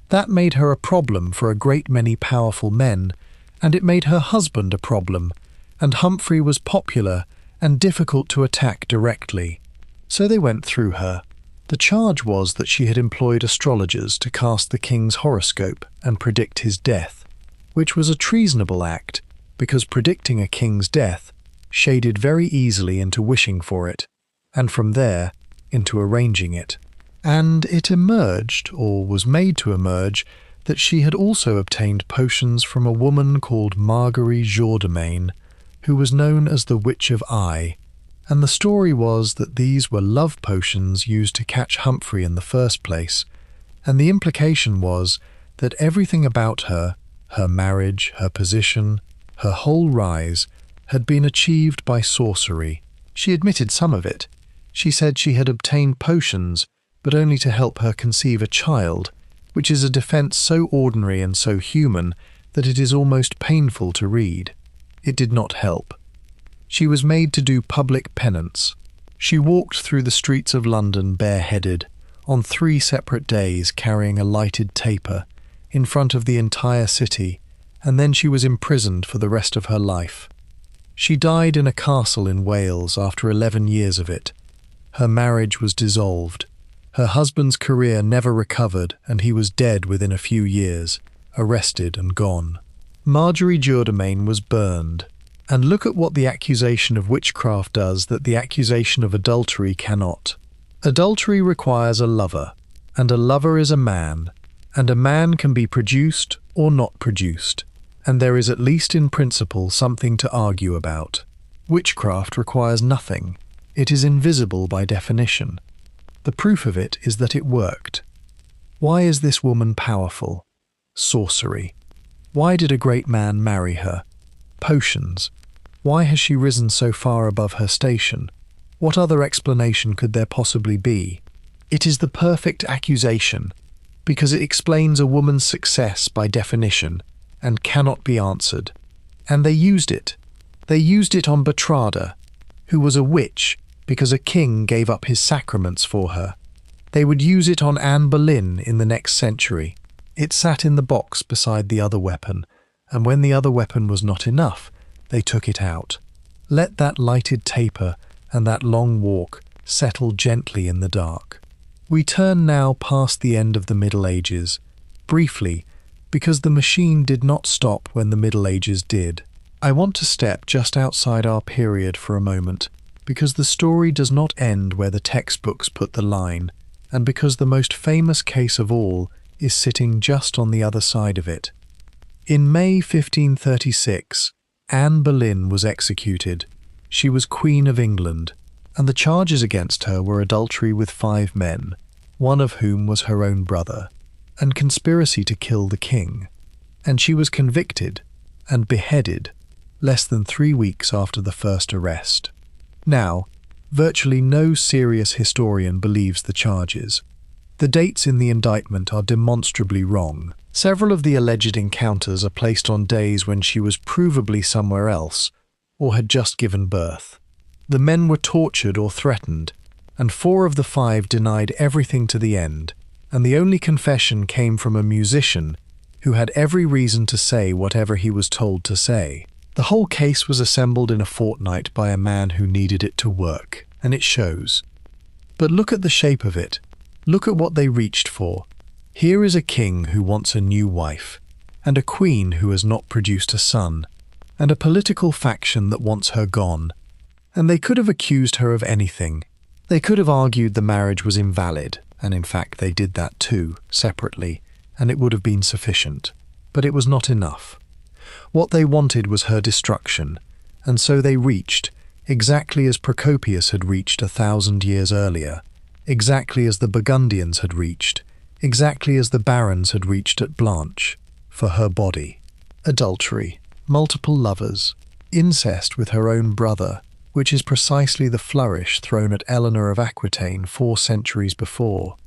That made her a problem for a great many powerful men, and it made her husband a problem, and Humphrey was popular and difficult to attack directly. So they went through her. The charge was that she had employed astrologers to cast the king's horoscope and predict his death, which was a treasonable act, because predicting a king's death shaded very easily into wishing for it, and from there into arranging it. And it emerged, or was made to emerge, that she had also obtained potions from a woman called Marguerite Jourdemain, who was known as the Witch of Eye, and the story was that these were love potions used to catch Humphrey in the first place, and the implication was that everything about her, her marriage, her position, her whole rise, had been achieved by sorcery. She admitted some of it. She said she had obtained potions, but only to help her conceive a child, which is a defence so ordinary and so human that it is almost painful to read. It did not help. She was made to do public penance. She walked through the streets of London bareheaded, on 3 separate days carrying a lighted taper, in front of the entire city, and then she was imprisoned for the rest of her life. She died in a castle in Wales after 11 years of it. Her marriage was dissolved. Her husband's career never recovered, and he was dead within a few years, arrested and gone. Marguerite Jourdemain was burned. And look at what the accusation of witchcraft does that the accusation of adultery cannot. Adultery requires a lover, and a lover is a man, and a man can be produced or not produced, and there is at least in principle something to argue about. Witchcraft requires nothing. It is invisible by definition. The proof of it is that it worked. Why is this woman powerful? Sorcery. Why did a great man marry her? Potions. Why has she risen so far above her station? What other explanation could there possibly be? It is the perfect accusation, because it explains a woman's success by definition and cannot be answered. And they used it. They used it on Bertrada, who was a witch because a king gave up his sacraments for her. They would use it on Anne Boleyn in the next century. It sat in the box beside the other weapon, and when the other weapon was not enough, they took it out. Let that lighted taper and that long walk settle gently in the dark. We turn now past the end of the Middle Ages, briefly, because the machine did not stop when the Middle Ages did. I want to step just outside our period for a moment, because the story does not end where the textbooks put the line, and because the most famous case of all is sitting just on the other side of it. In May 1536, Anne Boleyn was executed. She was Queen of England, and the charges against her were adultery with 5 men, one of whom was her own brother, and conspiracy to kill the king. And she was convicted and beheaded less than 3 weeks after the first arrest. Now, virtually no serious historian believes the charges. The dates in the indictment are demonstrably wrong. Several of the alleged encounters are placed on days when she was provably somewhere else or had just given birth. The men were tortured or threatened, and 4 of the 5 denied everything to the end, and the only confession came from a musician who had every reason to say whatever he was told to say. The whole case was assembled in a fortnight by a man who needed it to work, and it shows. But look at the shape of it. Look at what they reached for. Here is a king who wants a new wife, and a queen who has not produced a son, and a political faction that wants her gone. And they could have accused her of anything. They could have argued the marriage was invalid, and in fact they did that too, separately, and it would have been sufficient. But it was not enough. What they wanted was her destruction, and so they reached, exactly as Procopius had reached 1,000 years earlier, exactly as the Burgundians had reached, exactly as the barons had reached at Blanche, for her body. Adultery, multiple lovers, incest with her own brother, which is precisely the flourish thrown at Eleanor of Aquitaine 4 centuries before,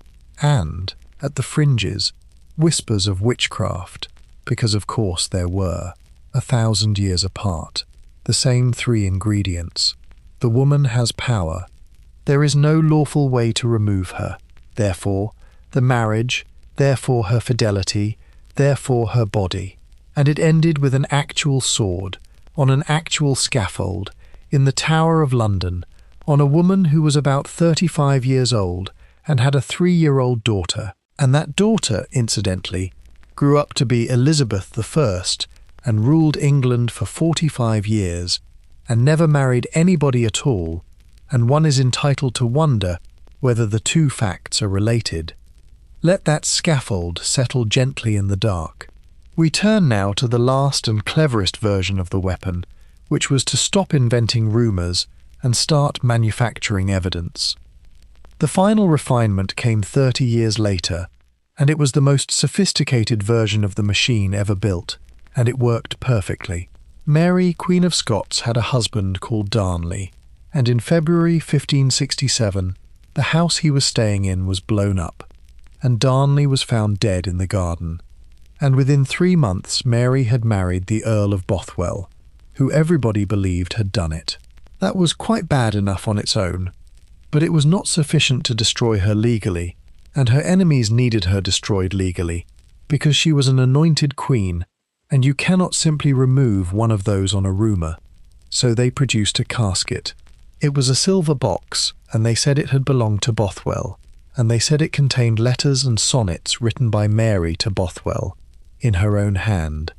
and, at the fringes, whispers of witchcraft, because of course there were, 1,000 years apart, the same 3 ingredients. The woman has power. There is no lawful way to remove her. Therefore, the marriage, therefore her fidelity, therefore her body. And it ended with an actual sword, on an actual scaffold, in the Tower of London, on a woman who was about 35 years old and had a 3-year-old daughter. And that daughter, incidentally, grew up to be Elizabeth I and ruled England for 45 years and never married anybody at all, and one is entitled to wonder whether the 2 facts are related. Let that scaffold settle gently in the dark. We turn now to the last and cleverest version of the weapon, which was to stop inventing rumours and start manufacturing evidence. The final refinement came 30 years later, and it was the most sophisticated version of the machine ever built, and it worked perfectly. Mary, Queen of Scots, had a husband called Darnley, and in February 1567, the house he was staying in was blown up, and Darnley was found dead in the garden. And within 3 months, Mary had married the Earl of Bothwell, who everybody believed had done it. That was quite bad enough on its own, but it was not sufficient to destroy her legally, and her enemies needed her destroyed legally, because she was an anointed queen, and you cannot simply remove one of those on a rumour. So they produced a casket. It was a silver box, and they said it had belonged to Bothwell, and they said it contained letters and sonnets written by Mary to Bothwell, in her own hand,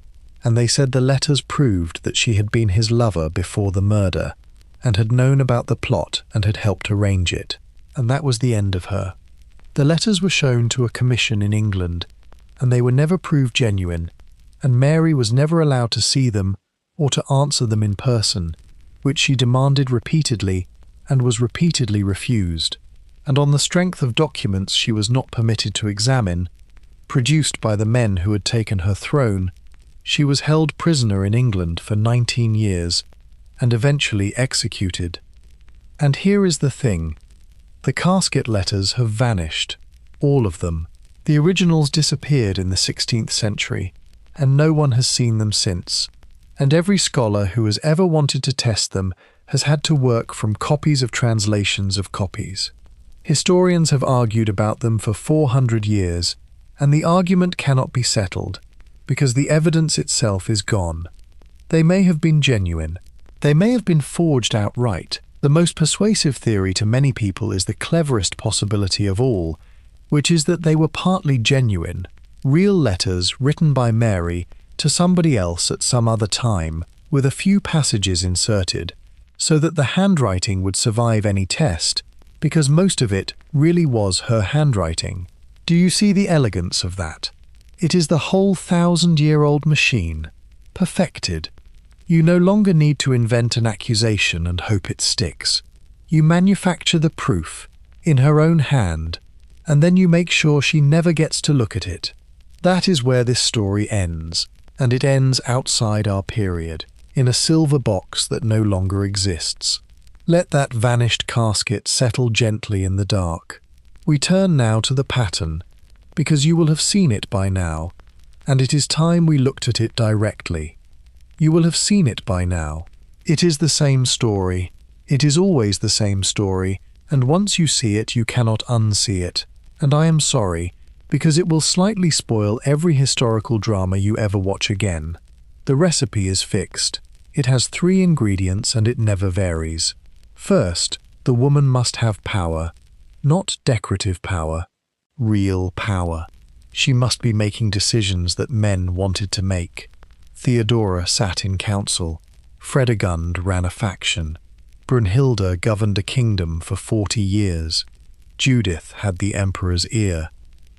and they said the letters proved that she had been his lover before the murder, and had known about the plot and had helped arrange it, and that was the end of her. The letters were shown to a commission in England, and they were never proved genuine, and Mary was never allowed to see them or to answer them in person, which she demanded repeatedly and was repeatedly refused, and on the strength of documents she was not permitted to examine, produced by the men who had taken her throne, she was held prisoner in England for 19 years and eventually executed. And here is the thing. The casket letters have vanished, all of them. The originals disappeared in the 16th century, and no one has seen them since. And every scholar who has ever wanted to test them has had to work from copies of translations of copies. Historians have argued about them for 400 years, and the argument cannot be settled, because the evidence itself is gone. They may have been genuine. They may have been forged outright. The most persuasive theory to many people is the cleverest possibility of all, which is that they were partly genuine, real letters written by Mary to somebody else at some other time, with a few passages inserted, so that the handwriting would survive any test, because most of it really was her handwriting. Do you see the elegance of that? It is the whole 1,000-year-old machine, perfected. You no longer need to invent an accusation and hope it sticks. You manufacture the proof, in her own hand, and then you make sure she never gets to look at it. That is where this story ends, and it ends outside our period, in a silver box that no longer exists. Let that vanished casket settle gently in the dark. We turn now to the pattern, because you will have seen it by now, and it is time we looked at it directly. You will have seen it by now. It is the same story. It is always the same story, and once you see it, you cannot unsee it. And I am sorry, because it will slightly spoil every historical drama you ever watch again. The recipe is fixed. It has 3 ingredients and it never varies. First, the woman must have power. Not decorative power. Real power. She must be making decisions that men wanted to make. Theodora sat in council. Fredegund ran a faction. Brunhilde governed a kingdom for 40 years. Judith had the emperor's ear.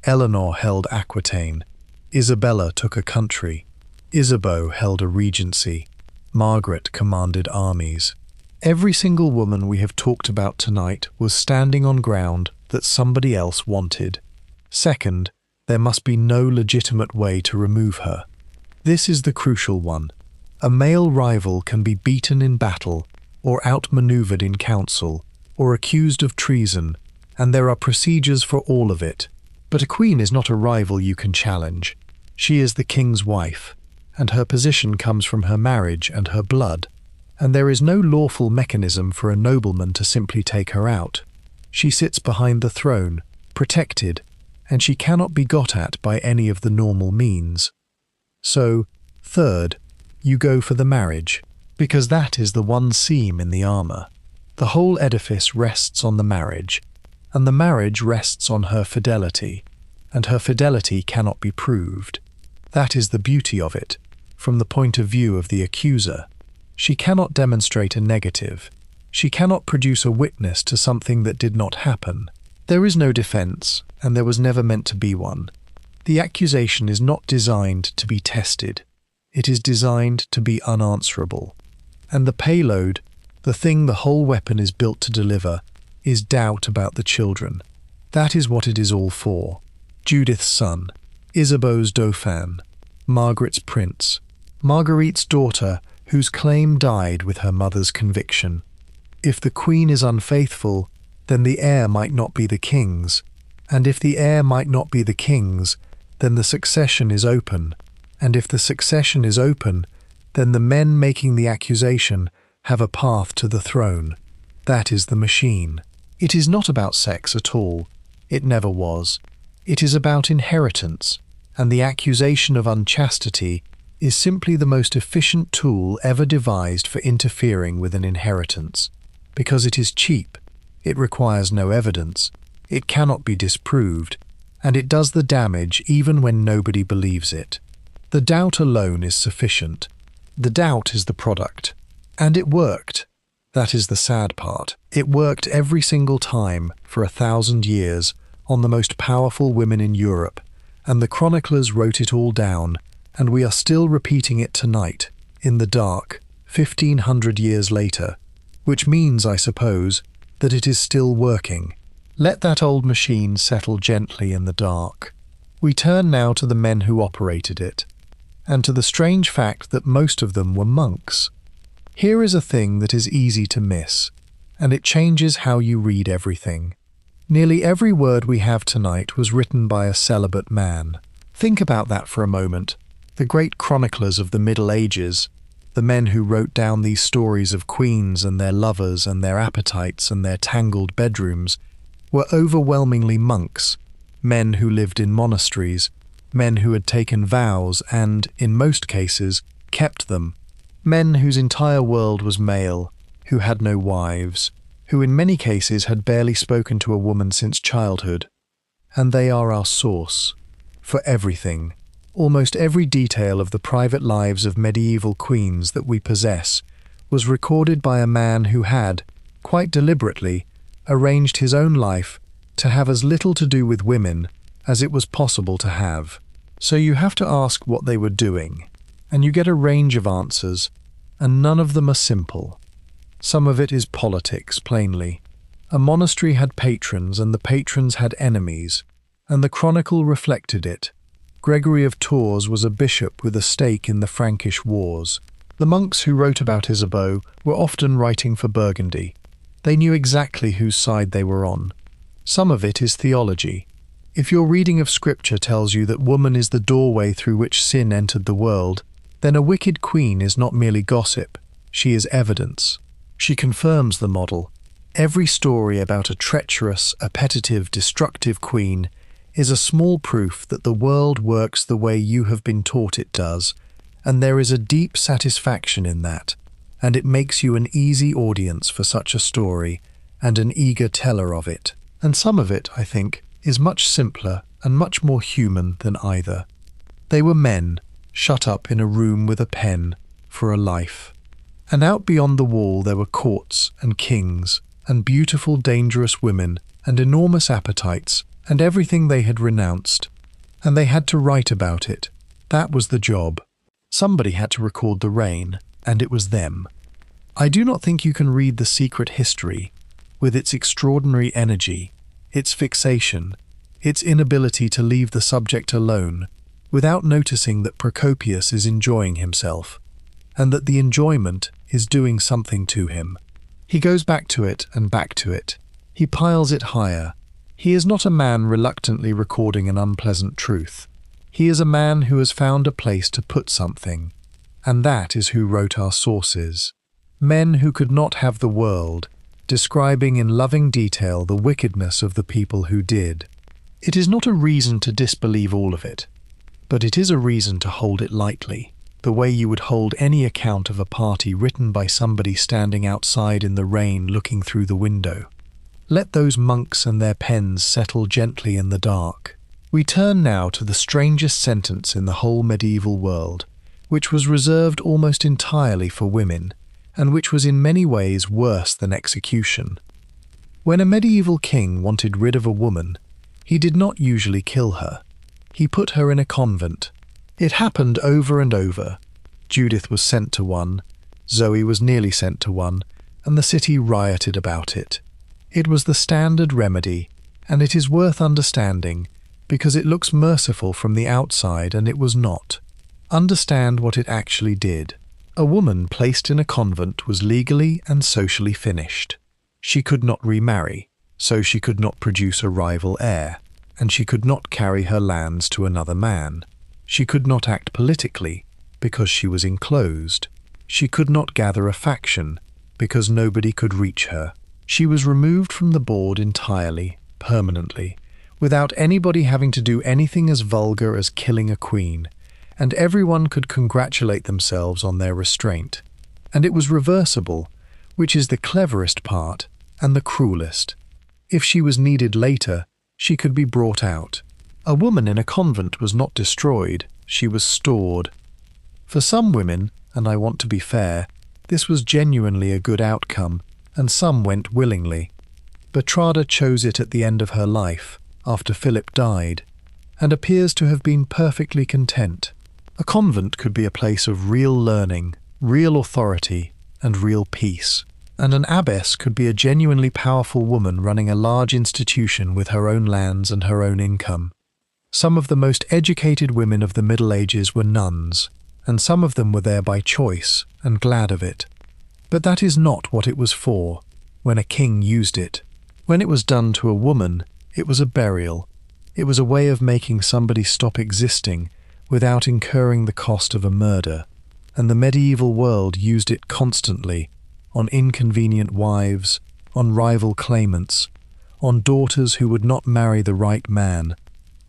Eleanor held Aquitaine. Isabella took a country. Isabeau held a regency. Margaret commanded armies. Every single woman we have talked about tonight was standing on ground that somebody else wanted. Second, there must be no legitimate way to remove her. This is the crucial one. A male rival can be beaten in battle, or outmaneuvered in council, or accused of treason, and there are procedures for all of it. But a queen is not a rival you can challenge. She is the king's wife, and her position comes from her marriage and her blood, and there is no lawful mechanism for a nobleman to simply take her out. She sits behind the throne, protected, and she cannot be got at by any of the normal means. So, third, you go for the marriage, because that is the one seam in the armor. The whole edifice rests on the marriage, and the marriage rests on her fidelity, and her fidelity cannot be proved. That is the beauty of it, from the point of view of the accuser. She cannot demonstrate a negative. She cannot produce a witness to something that did not happen. There is no defense, and there was never meant to be one. The accusation is not designed to be tested. It is designed to be unanswerable. And the payload, the thing the whole weapon is built to deliver, is doubt about the children. That is what it is all for. Judith's son, Isabeau's dauphin, Margaret's prince, Marguerite's daughter, whose claim died with her mother's conviction. If the queen is unfaithful, then the heir might not be the king's, and if the heir might not be the king's, then the succession is open, and if the succession is open, then the men making the accusation have a path to the throne. That is the machine. It is not about sex at all. It never was. It is about inheritance, and the accusation of unchastity is simply the most efficient tool ever devised for interfering with an inheritance. Because it is cheap, it requires no evidence, it cannot be disproved, and it does the damage even when nobody believes it. The doubt alone is sufficient. The doubt is the product. And it worked. That is the sad part. It worked every single time for 1,000 years on the most powerful women in Europe, and the chroniclers wrote it all down, and we are still repeating it tonight, in the dark, 1,500 years later, which means, I suppose, that it is still working. Let that old machine settle gently in the dark. We turn now to the men who operated it, and to the strange fact that most of them were monks. Here is a thing that is easy to miss, and it changes how you read everything. Nearly every word we have tonight was written by a celibate man. Think about that for a moment. The great chroniclers of the Middle Ages, the men who wrote down these stories of queens and their lovers and their appetites and their tangled bedrooms, were overwhelmingly monks, men who lived in monasteries, men who had taken vows and, in most cases, kept them, men whose entire world was male, who had no wives, who in many cases had barely spoken to a woman since childhood. And they are our source for everything. Almost every detail of the private lives of medieval queens that we possess was recorded by a man who had, quite deliberately, arranged his own life to have as little to do with women as it was possible to have. So you have to ask what they were doing, and you get a range of answers, and none of them are simple. Some of it is politics, plainly. A monastery had patrons, and the patrons had enemies, and the chronicle reflected it. Gregory of Tours was a bishop with a stake in the Frankish wars. The monks who wrote about Isabeau were often writing for Burgundy. They knew exactly whose side they were on. Some of it is theology. If your reading of scripture tells you that woman is the doorway through which sin entered the world, then a wicked queen is not merely gossip, she is evidence. She confirms the model. Every story about a treacherous, appetitive, destructive queen is a small proof that the world works the way you have been taught it does, and there is a deep satisfaction in that, and it makes you an easy audience for such a story and an eager teller of it. And some of it, I think, is much simpler and much more human than either. They were men, shut up in a room with a pen, for a life. And out beyond the wall there were courts and kings, and beautiful, dangerous women, and enormous appetites, and everything they had renounced. And they had to write about it. That was the job. Somebody had to record the reign, and it was them. I do not think you can read the secret history, with its extraordinary energy, its fixation, its inability to leave the subject alone, without noticing that Procopius is enjoying himself, and that the enjoyment is doing something to him. He goes back to it and back to it. He piles it higher. He is not a man reluctantly recording an unpleasant truth. He is a man who has found a place to put something, and that is who wrote our sources. Men who could not have the world, describing in loving detail the wickedness of the people who did. It is not a reason to disbelieve all of it, but it is a reason to hold it lightly, the way you would hold any account of a party written by somebody standing outside in the rain looking through the window. Let those monks and their pens settle gently in the dark. We turn now to the strangest sentence in the whole medieval world, which was reserved almost entirely for women, and which was in many ways worse than execution. When a medieval king wanted rid of a woman, he did not usually kill her. He put her in a convent. It happened over and over. Judith was sent to one, Zoe was nearly sent to one, and the city rioted about it. It was the standard remedy, and it is worth understanding, because it looks merciful from the outside and it was not. Understand what it actually did. A woman placed in a convent was legally and socially finished. She could not remarry, so she could not produce a rival heir, and she could not carry her lands to another man. She could not act politically, because she was enclosed. She could not gather a faction, because nobody could reach her. She was removed from the board entirely, permanently, without anybody having to do anything as vulgar as killing a queen, and everyone could congratulate themselves on their restraint. And it was reversible, which is the cleverest part and the cruelest. If she was needed later, she could be brought out. A woman in a convent was not destroyed, she was stored. For some women, and I want to be fair, this was genuinely a good outcome, and some went willingly. Bertrada chose it at the end of her life, after Philip died, and appears to have been perfectly content. A convent could be a place of real learning, real authority, and real peace. And an abbess could be a genuinely powerful woman running a large institution with her own lands and her own income. Some of the most educated women of the Middle Ages were nuns, and some of them were there by choice and glad of it. But that is not what it was for, when a king used it. When it was done to a woman, it was a burial. It was a way of making somebody stop existing without incurring the cost of a murder, and the medieval world used it constantly, on inconvenient wives, on rival claimants, on daughters who would not marry the right man,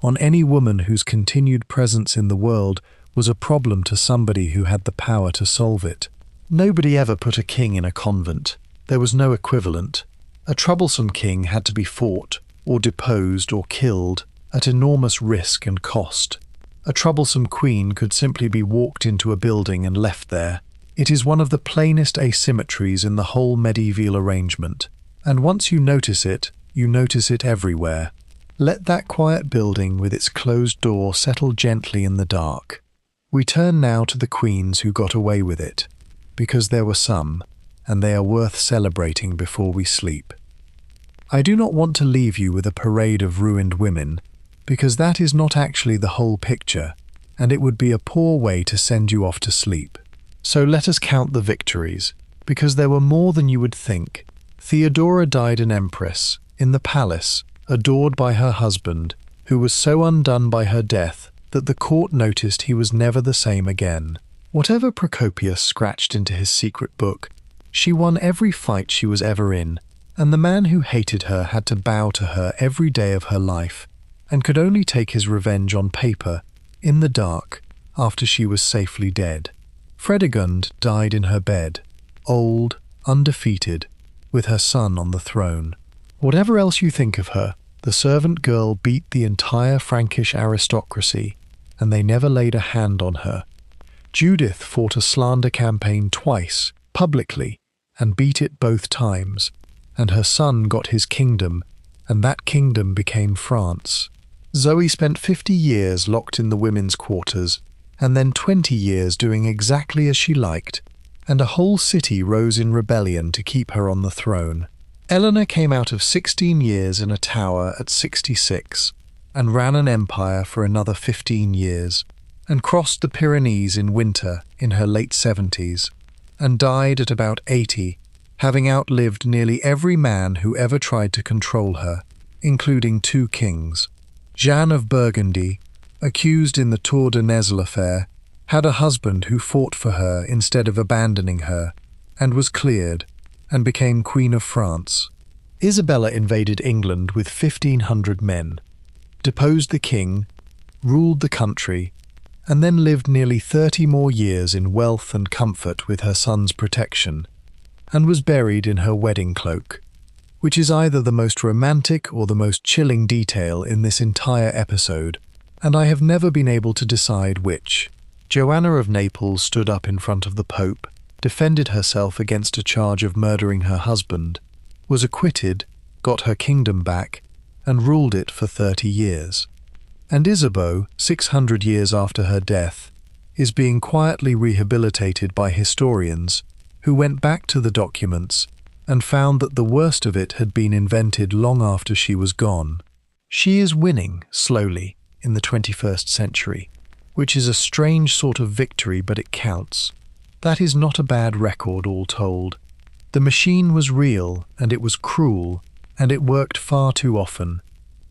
on any woman whose continued presence in the world was a problem to somebody who had the power to solve it. Nobody ever put a king in a convent. There was no equivalent. A troublesome king had to be fought, or deposed, or killed, at enormous risk and cost. A troublesome queen could simply be walked into a building and left there. It is one of the plainest asymmetries in the whole medieval arrangement, and once you notice it everywhere. Let that quiet building with its closed door settle gently in the dark. We turn now to the queens who got away with it, because there were some, and they are worth celebrating before we sleep. I do not want to leave you with a parade of ruined women, because that is not actually the whole picture, and it would be a poor way to send you off to sleep. So let us count the victories, because there were more than you would think, Theodora died an empress, in the palace, adored by her husband, who was so undone by her death that the court noticed he was never the same again. Whatever Procopius scratched into his secret book, she won every fight she was ever in, and the man who hated her had to bow to her every day of her life, and could only take his revenge on paper, in the dark, after she was safely dead. Fredegund died in her bed, old, undefeated, with her son on the throne. Whatever else you think of her, the servant girl beat the entire Frankish aristocracy, and they never laid a hand on her. Judith fought a slander campaign twice, publicly, and beat it both times, and her son got his kingdom, and that kingdom became France. Zoe spent 50 years locked in the women's quarters, and then 20 years doing exactly as she liked, and a whole city rose in rebellion to keep her on the throne. Eleanor came out of 16 years in a tower at 66, and ran an empire for another 15 years, and crossed the Pyrenees in winter in her late 70s, and died at about 80, having outlived nearly every man who ever tried to control her, including 2 kings. Jeanne of Burgundy, accused in the Tour de Nesle affair, had a husband who fought for her instead of abandoning her, and was cleared, and became Queen of France. Isabella invaded England with 1,500 men, deposed the king, ruled the country, and then lived nearly 30 more years in wealth and comfort with her son's protection, and was buried in her wedding cloak, which is either the most romantic or the most chilling detail in this entire episode, and I have never been able to decide which. Joanna of Naples stood up in front of the Pope, defended herself against a charge of murdering her husband, was acquitted, got her kingdom back, and ruled it for 30 years. And Isabeau, 600 years after her death, is being quietly rehabilitated by historians who went back to the documents and found that the worst of it had been invented long after she was gone. She is winning, slowly, in the 21st century, which is a strange sort of victory, but it counts. That is not a bad record, all told. The machine was real, and it was cruel, and it worked far too often.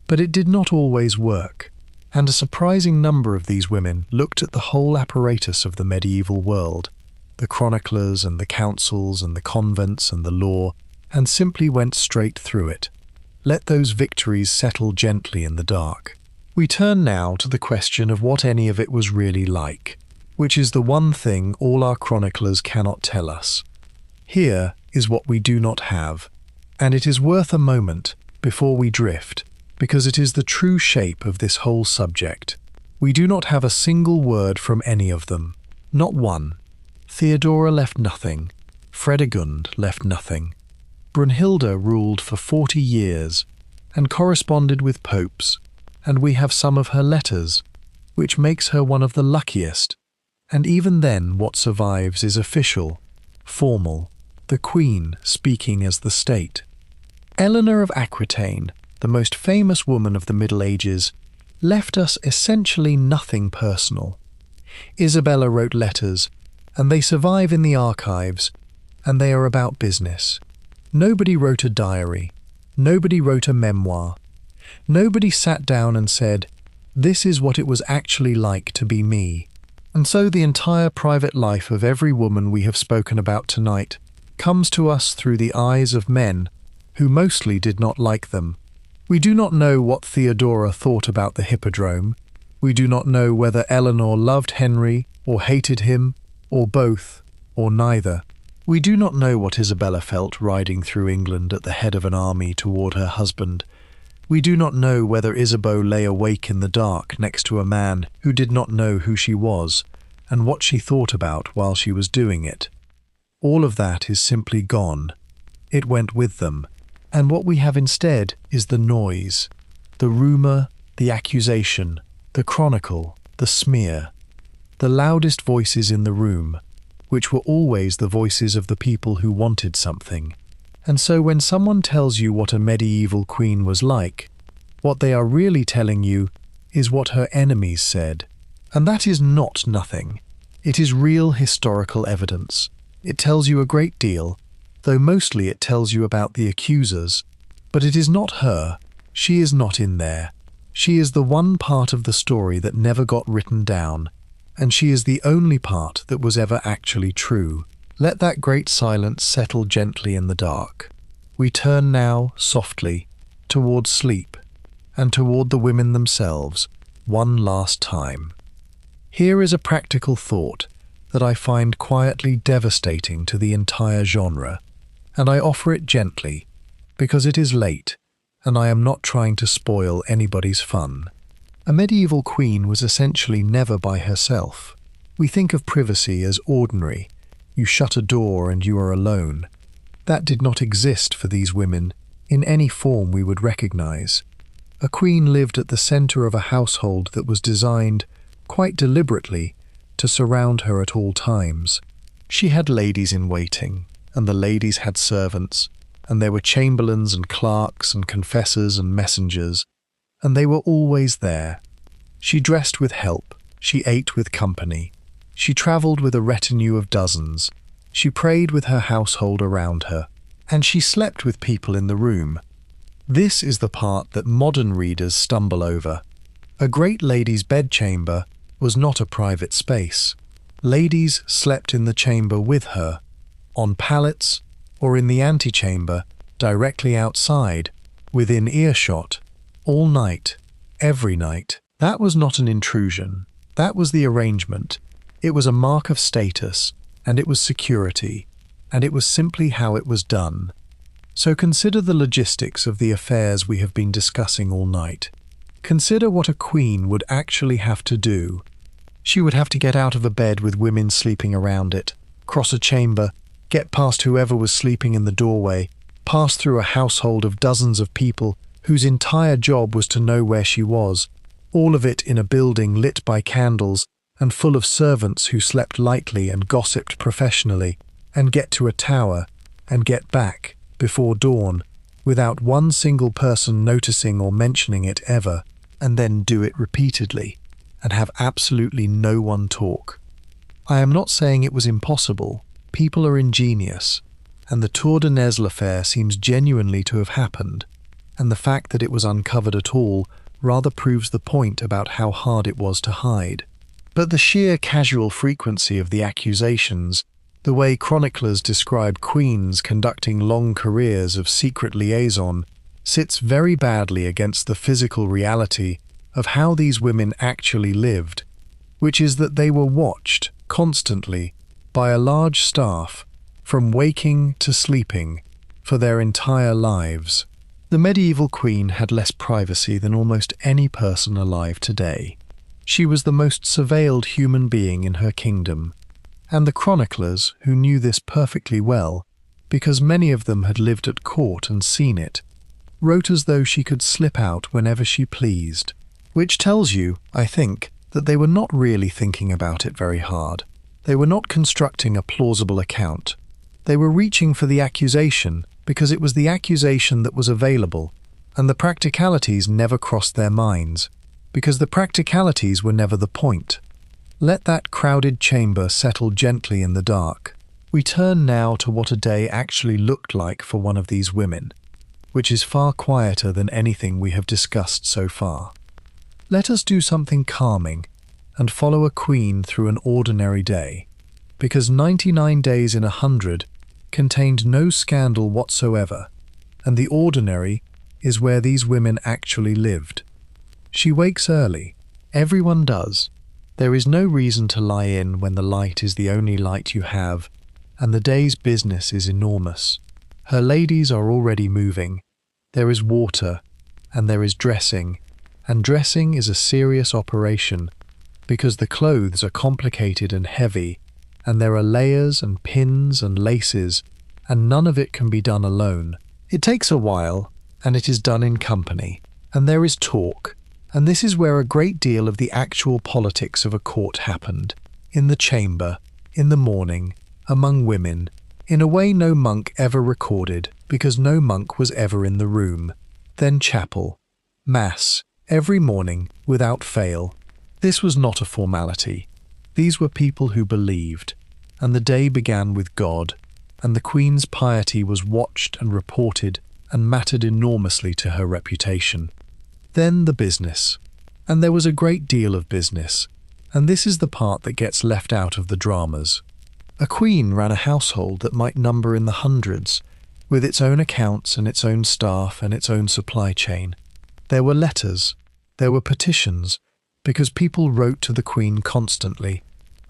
But it did not always work, and a surprising number of these women looked at the whole apparatus of the medieval world, the chroniclers and the councils and the convents and the law, and simply went straight through it. Let those victories settle gently in the dark. We turn now to the question of what any of it was really like, which is the one thing all our chroniclers cannot tell us. Here is what we do not have, and it is worth a moment before we drift, because it is the true shape of this whole subject. We do not have a single word from any of them, not one. Theodora left nothing. Fredegund left nothing. Brunhilde ruled for 40 years and corresponded with popes, and we have some of her letters, which makes her one of the luckiest. And even then what survives is official, formal, the queen speaking as the state. Eleanor of Aquitaine, the most famous woman of the Middle Ages, left us essentially nothing personal. Isabella wrote letters, and they survive in the archives, and they are about business. Nobody wrote a diary. Nobody wrote a memoir. Nobody sat down and said, "This is what it was actually like to be me." And so the entire private life of every woman we have spoken about tonight comes to us through the eyes of men who mostly did not like them. We do not know what Theodora thought about the hippodrome. We do not know whether Eleanor loved Henry or hated him, or both, or neither. We do not know what Isabella felt riding through England at the head of an army toward her husband. We do not know whether Isabeau lay awake in the dark next to a man who did not know who she was and what she thought about while she was doing it. All of that is simply gone. It went with them. And what we have instead is the noise, the rumour, the accusation, the chronicle, the smear, the loudest voices in the room, which were always the voices of the people who wanted something. And so when someone tells you what a medieval queen was like, what they are really telling you is what her enemies said. And that is not nothing. It is real historical evidence. It tells you a great deal, though mostly it tells you about the accusers. But it is not her. She is not in there. She is the one part of the story that never got written down, and she is the only part that was ever actually true. Let that great silence settle gently in the dark. We turn now, softly, toward sleep, and toward the women themselves, one last time. Here is a practical thought that I find quietly devastating to the entire genre, and I offer it gently, because it is late, and I am not trying to spoil anybody's fun. A medieval queen was essentially never by herself. We think of privacy as ordinary. You shut a door and you are alone. That did not exist for these women in any form we would recognize. A queen lived at the center of a household that was designed, quite deliberately, to surround her at all times. She had ladies in waiting, and the ladies had servants, and there were chamberlains and clerks and confessors and messengers, and they were always there. She dressed with help, she ate with company, she travelled with a retinue of dozens, she prayed with her household around her, and she slept with people in the room. This is the part that modern readers stumble over. A great lady's bedchamber was not a private space. Ladies slept in the chamber with her, on pallets, or in the antechamber, directly outside, within earshot, all night, every night. That was not an intrusion. That was the arrangement. It was a mark of status, and it was security, and it was simply how it was done. So consider the logistics of the affairs we have been discussing all night. Consider what a queen would actually have to do. She would have to get out of a bed with women sleeping around it, cross a chamber, get past whoever was sleeping in the doorway, pass through a household of dozens of people whose entire job was to know where she was, all of it in a building lit by candles and full of servants who slept lightly and gossiped professionally, and get to a tower and get back before dawn without one single person noticing or mentioning it ever, and then do it repeatedly and have absolutely no one talk. I am not saying it was impossible. People are ingenious, and the Tour de Nesle affair seems genuinely to have happened, and the fact that it was uncovered at all rather proves the point about how hard it was to hide. But the sheer casual frequency of the accusations, the way chroniclers describe queens conducting long careers of secret liaison, sits very badly against the physical reality of how these women actually lived, which is that they were watched constantly by a large staff from waking to sleeping for their entire lives. The medieval queen had less privacy than almost any person alive today. She was the most surveilled human being in her kingdom, and the chroniclers, who knew this perfectly well, because many of them had lived at court and seen it, wrote as though she could slip out whenever she pleased, which tells you, I think, that they were not really thinking about it very hard. They were not constructing a plausible account. They were reaching for the accusation because it was the accusation that was available, and the practicalities never crossed their minds, because the practicalities were never the point. Let that crowded chamber settle gently in the dark. We turn now to what a day actually looked like for one of these women, which is far quieter than anything we have discussed so far. Let us do something calming and follow a queen through an ordinary day, because 99 days in 100 contained no scandal whatsoever, and the ordinary is where these women actually lived. She wakes early. Everyone does. There is no reason to lie in when the light is the only light you have, and the day's business is enormous. Her ladies are already moving. There is water, and there is dressing, and dressing is a serious operation, because the clothes are complicated and heavy, and there are layers and pins and laces, and none of it can be done alone. It takes a while, and it is done in company, and there is talk, and this is where a great deal of the actual politics of a court happened, in the chamber, in the morning, among women, in a way no monk ever recorded, because no monk was ever in the room. Then chapel, mass, every morning, without fail. This was not a formality. These were people who believed, and the day began with God, and the queen's piety was watched and reported and mattered enormously to her reputation. Then the business. And there was a great deal of business, and this is the part that gets left out of the dramas. A queen ran a household that might number in the hundreds, with its own accounts and its own staff and its own supply chain. There were letters, there were petitions, because people wrote to the queen constantly,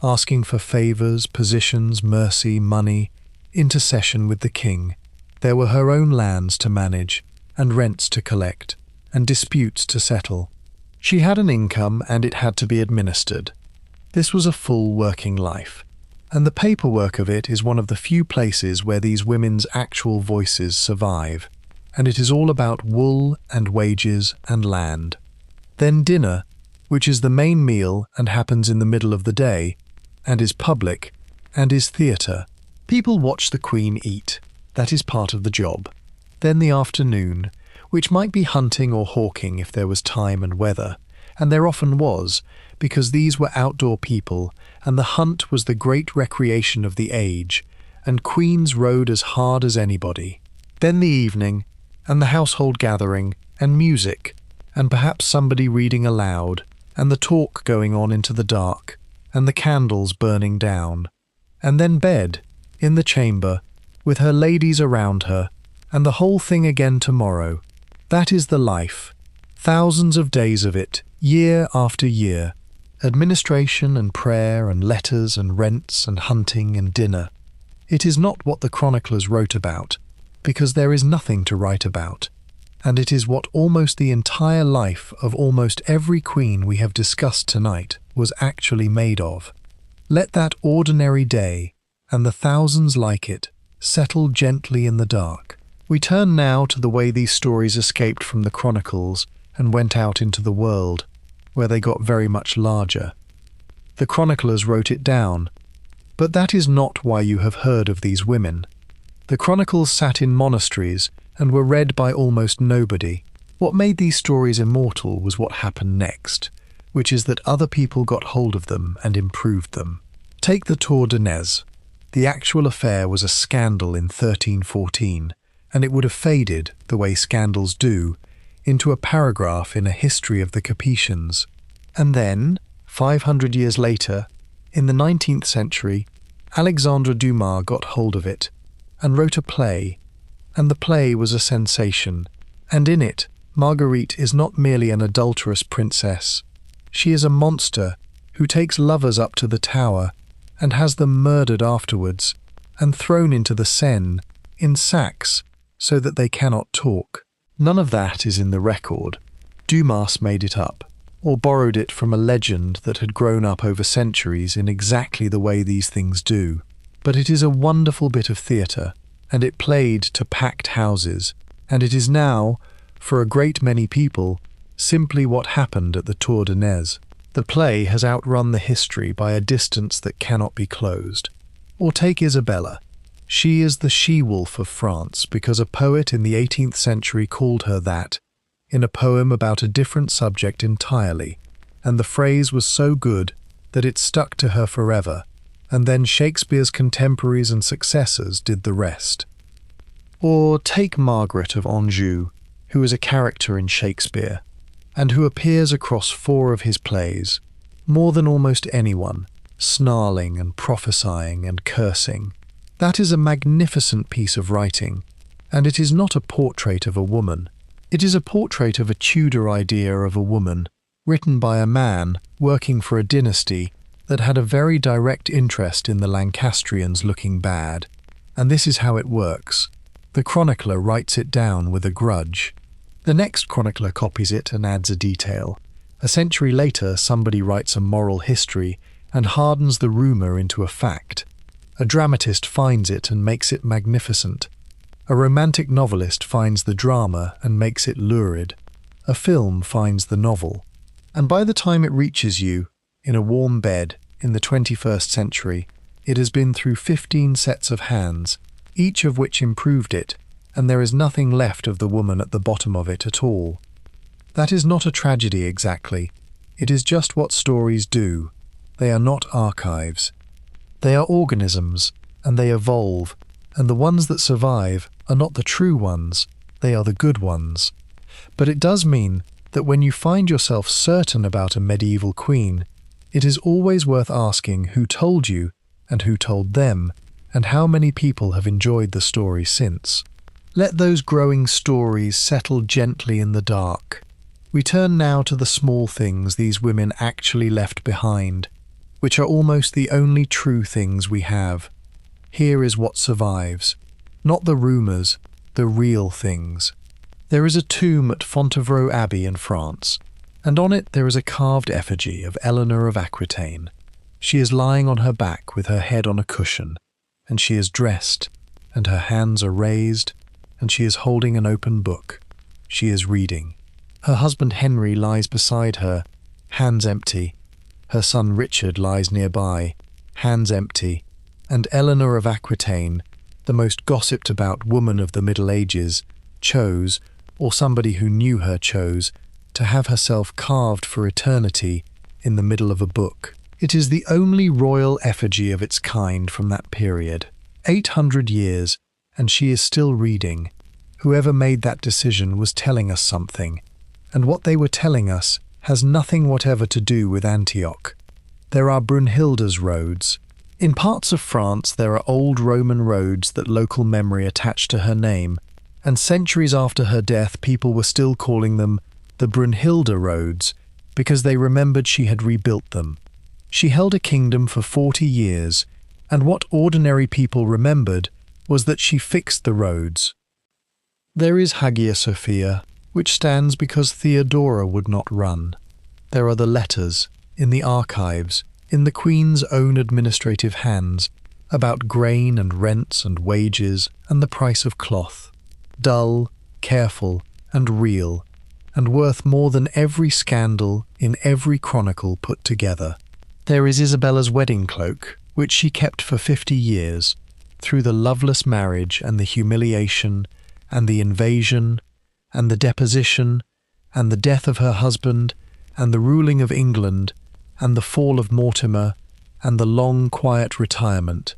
asking for favours, positions, mercy, money, intercession with the king. There were her own lands to manage, and rents to collect, and disputes to settle. She had an income and it had to be administered. This was a full working life, and the paperwork of it is one of the few places where these women's actual voices survive, and it is all about wool and wages and land. Then dinner, which is the main meal and happens in the middle of the day, and is public, and is theatre. People watch the queen eat. That is part of the job. Then the afternoon, which might be hunting or hawking if there was time and weather, and there often was, because these were outdoor people, and the hunt was the great recreation of the age, and queens rode as hard as anybody. Then the evening, and the household gathering, and music, and perhaps somebody reading aloud, and the talk going on into the dark, and the candles burning down. And then bed, in the chamber, with her ladies around her, and the whole thing again tomorrow. That is the life. Thousands of days of it, year after year. Administration and prayer and letters and rents and hunting and dinner. It is not what the chroniclers wrote about, because there is nothing to write about. And it is what almost the entire life of almost every queen we have discussed tonight was actually made of. Let that ordinary day, and the thousands like it, settle gently in the dark. We turn now to the way these stories escaped from the chronicles and went out into the world, where they got very much larger. The chroniclers wrote it down, but that is not why you have heard of these women. The chronicles sat in monasteries and were read by almost nobody. What made these stories immortal was what happened next, which is that other people got hold of them and improved them. Take the Tour de Nez. The actual affair was a scandal in 1314, and it would have faded, the way scandals do, into a paragraph in a history of the Capetians. And then, 500 years later, in the 19th century, Alexandre Dumas got hold of it and wrote a play, and the play was a sensation, and in it, Marguerite is not merely an adulterous princess. She is a monster who takes lovers up to the tower and has them murdered afterwards and thrown into the Seine in sacks so that they cannot talk. None of that is in the record. Dumas made it up, or borrowed it from a legend that had grown up over centuries in exactly the way these things do. But it is a wonderful bit of theatre, and it played to packed houses, and it is now, for a great many people, simply what happened at the Tour de Nez. The play has outrun the history by a distance that cannot be closed. Or take Isabella. She is the she-wolf of France because a poet in the 18th century called her that, in a poem about a different subject entirely, and the phrase was so good that it stuck to her forever, and then Shakespeare's contemporaries and successors did the rest. Or take Margaret of Anjou, who is a character in Shakespeare, and who appears across 4 of his plays, more than almost anyone, snarling and prophesying and cursing. That is a magnificent piece of writing, and it is not a portrait of a woman. It is a portrait of a Tudor idea of a woman, written by a man working for a dynasty that had a very direct interest in the Lancastrians looking bad. And this is how it works. The chronicler writes it down with a grudge. The next chronicler copies it and adds a detail. A century later, somebody writes a moral history and hardens the rumour into a fact. A dramatist finds it and makes it magnificent. A romantic novelist finds the drama and makes it lurid. A film finds the novel. And by the time it reaches you, in a warm bed, in the 21st century, it has been through 15 sets of hands, each of which improved it, and there is nothing left of the woman at the bottom of it at all. That is not a tragedy exactly. It is just what stories do. They are not archives. They are organisms, and they evolve, and the ones that survive are not the true ones, they are the good ones. But it does mean that when you find yourself certain about a medieval queen, it is always worth asking who told you and who told them, and how many people have enjoyed the story since. Let those growing stories settle gently in the dark. We turn now to the small things these women actually left behind, which are almost the only true things we have. Here is what survives. Not the rumours, the real things. There is a tomb at Fontevraud Abbey in France, and on it there is a carved effigy of Eleanor of Aquitaine. She is lying on her back with her head on a cushion, and she is dressed, and her hands are raised, and she is holding an open book. She is reading. Her husband Henry lies beside her, hands empty. Her son Richard lies nearby, hands empty, and Eleanor of Aquitaine, the most gossiped about woman of the Middle Ages, chose, or somebody who knew her chose, to have herself carved for eternity in the middle of a book. It is the only royal effigy of its kind from that period. 800 years, and she is still reading. Whoever made that decision was telling us something, and what they were telling us has nothing whatever to do with Antioch. There are Brunhilde's roads. In parts of France there are old Roman roads that local memory attached to her name, and centuries after her death people were still calling them the Brunhilde roads because they remembered she had rebuilt them. She held a kingdom for 40 years, and what ordinary people remembered was that she fixed the roads. There is Hagia Sophia, which stands because Theodora would not run. There are the letters, in the archives, in the Queen's own administrative hands, about grain and rents and wages and the price of cloth. Dull, careful, and real, and worth more than every scandal in every chronicle put together. There is Isabella's wedding cloak, which she kept for 50 years, through the loveless marriage and the humiliation and the invasion and the deposition and the death of her husband and the ruling of England and the fall of Mortimer and the long quiet retirement,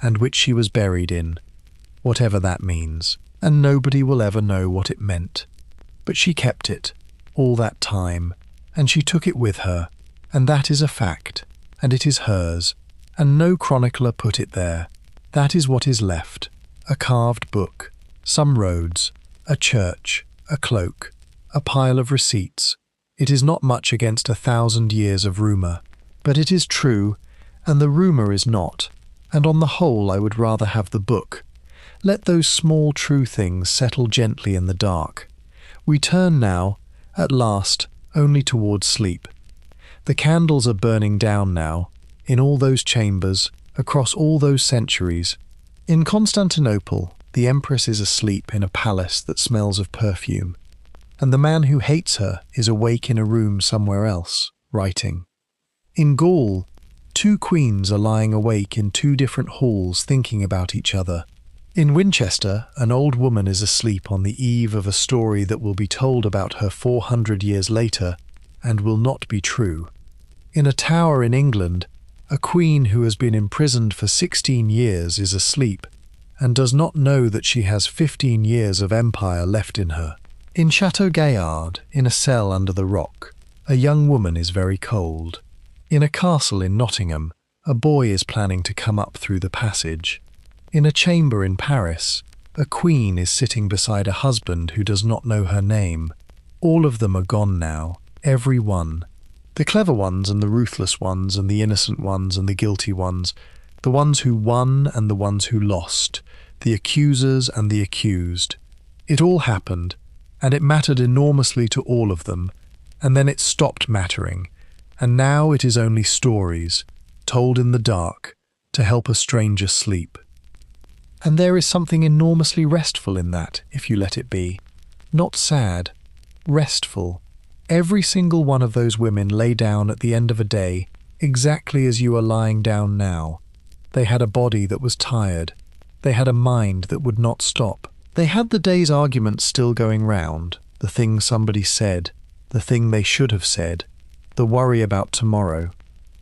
and which she was buried in, whatever that means, and nobody will ever know what it meant. But she kept it, all that time, and she took it with her, and that is a fact, and it is hers, and no chronicler put it there. That is what is left, a carved book, some roads, a church, a cloak, a pile of receipts. It is not much against 1,000 years of rumour, but it is true, and the rumour is not, and on the whole I would rather have the book. Let those small true things settle gently in the dark. We turn now, at last, only towards sleep. The candles are burning down now, in all those chambers, across all those centuries. In Constantinople, the Empress is asleep in a palace that smells of perfume, and the man who hates her is awake in a room somewhere else, writing. In Gaul, 2 queens are lying awake in 2 different halls thinking about each other. In Winchester, an old woman is asleep on the eve of a story that will be told about her 400 years later and will not be true. In a tower in England, a queen who has been imprisoned for 16 years is asleep and does not know that she has 15 years of empire left in her. In Chateau Gaillard, in a cell under the rock, a young woman is very cold. In a castle in Nottingham, a boy is planning to come up through the passage. In a chamber in Paris, a queen is sitting beside a husband who does not know her name. All of them are gone now, every one. The clever ones and the ruthless ones and the innocent ones and the guilty ones, the ones who won and the ones who lost, the accusers and the accused. It all happened, and it mattered enormously to all of them, and then it stopped mattering, and now it is only stories, told in the dark, to help a stranger sleep. And there is something enormously restful in that, if you let it be. Not sad, restful. Every single one of those women lay down at the end of a day, exactly as you are lying down now. They had a body that was tired. They had a mind that would not stop. They had the day's arguments still going round, the thing somebody said, the thing they should have said, the worry about tomorrow.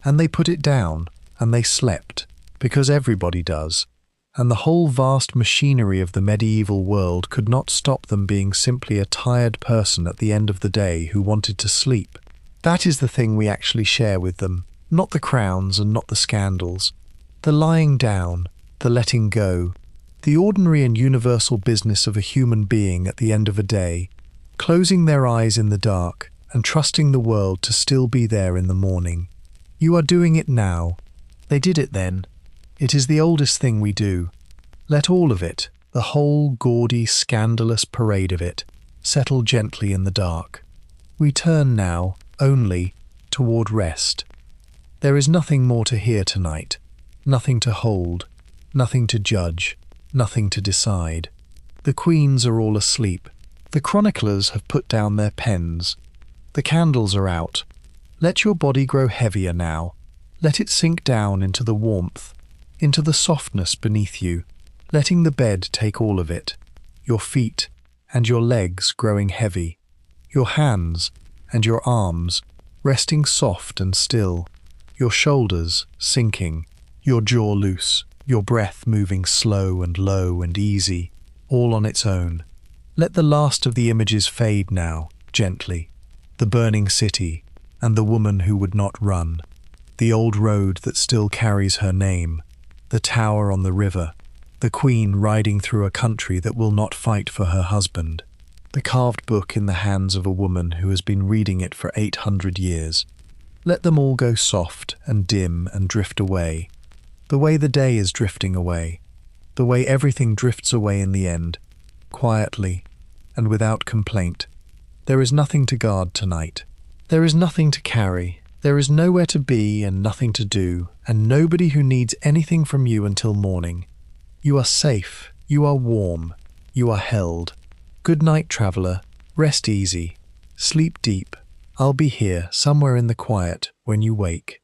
And they put it down, and they slept, because everybody does. and the whole vast machinery of the medieval world could not stop them being simply a tired person at the end of the day who wanted to sleep. That is the thing we actually share with them, not the crowns and not the scandals. The lying down, the letting go, the ordinary and universal business of a human being at the end of a day, closing their eyes in the dark and trusting the world to still be there in the morning. You are doing it now. They did it then. It is the oldest thing we do. Let all of it, the whole gaudy, scandalous parade of it, settle gently in the dark. We turn now, only, toward rest. There is nothing more to hear tonight, nothing to hold, nothing to judge, nothing to decide. The queens are all asleep. The chroniclers have put down their pens. The candles are out. Let your body grow heavier now. Let it sink down into the warmth, into the softness beneath you, letting the bed take all of it. Your feet and your legs growing heavy. Your hands and your arms resting soft and still. Your shoulders sinking. Your jaw loose. Your breath moving slow and low and easy, all on its own. Let the last of the images fade now, gently. The burning city, and the woman who would not run. The old road that still carries her name. The tower on the river. The queen riding through a country that will not fight for her husband. The carved book in the hands of a woman who has been reading it for 800 years. Let them all go soft and dim and drift away. The way the day is drifting away. The way everything drifts away in the end. Quietly and without complaint. There is nothing to guard tonight. There is nothing to carry. There is nowhere to be and nothing to do, and nobody who needs anything from you until morning. You are safe. You are warm. You are held. Good night, traveller. Rest easy. Sleep deep. I'll be here, somewhere in the quiet, when you wake.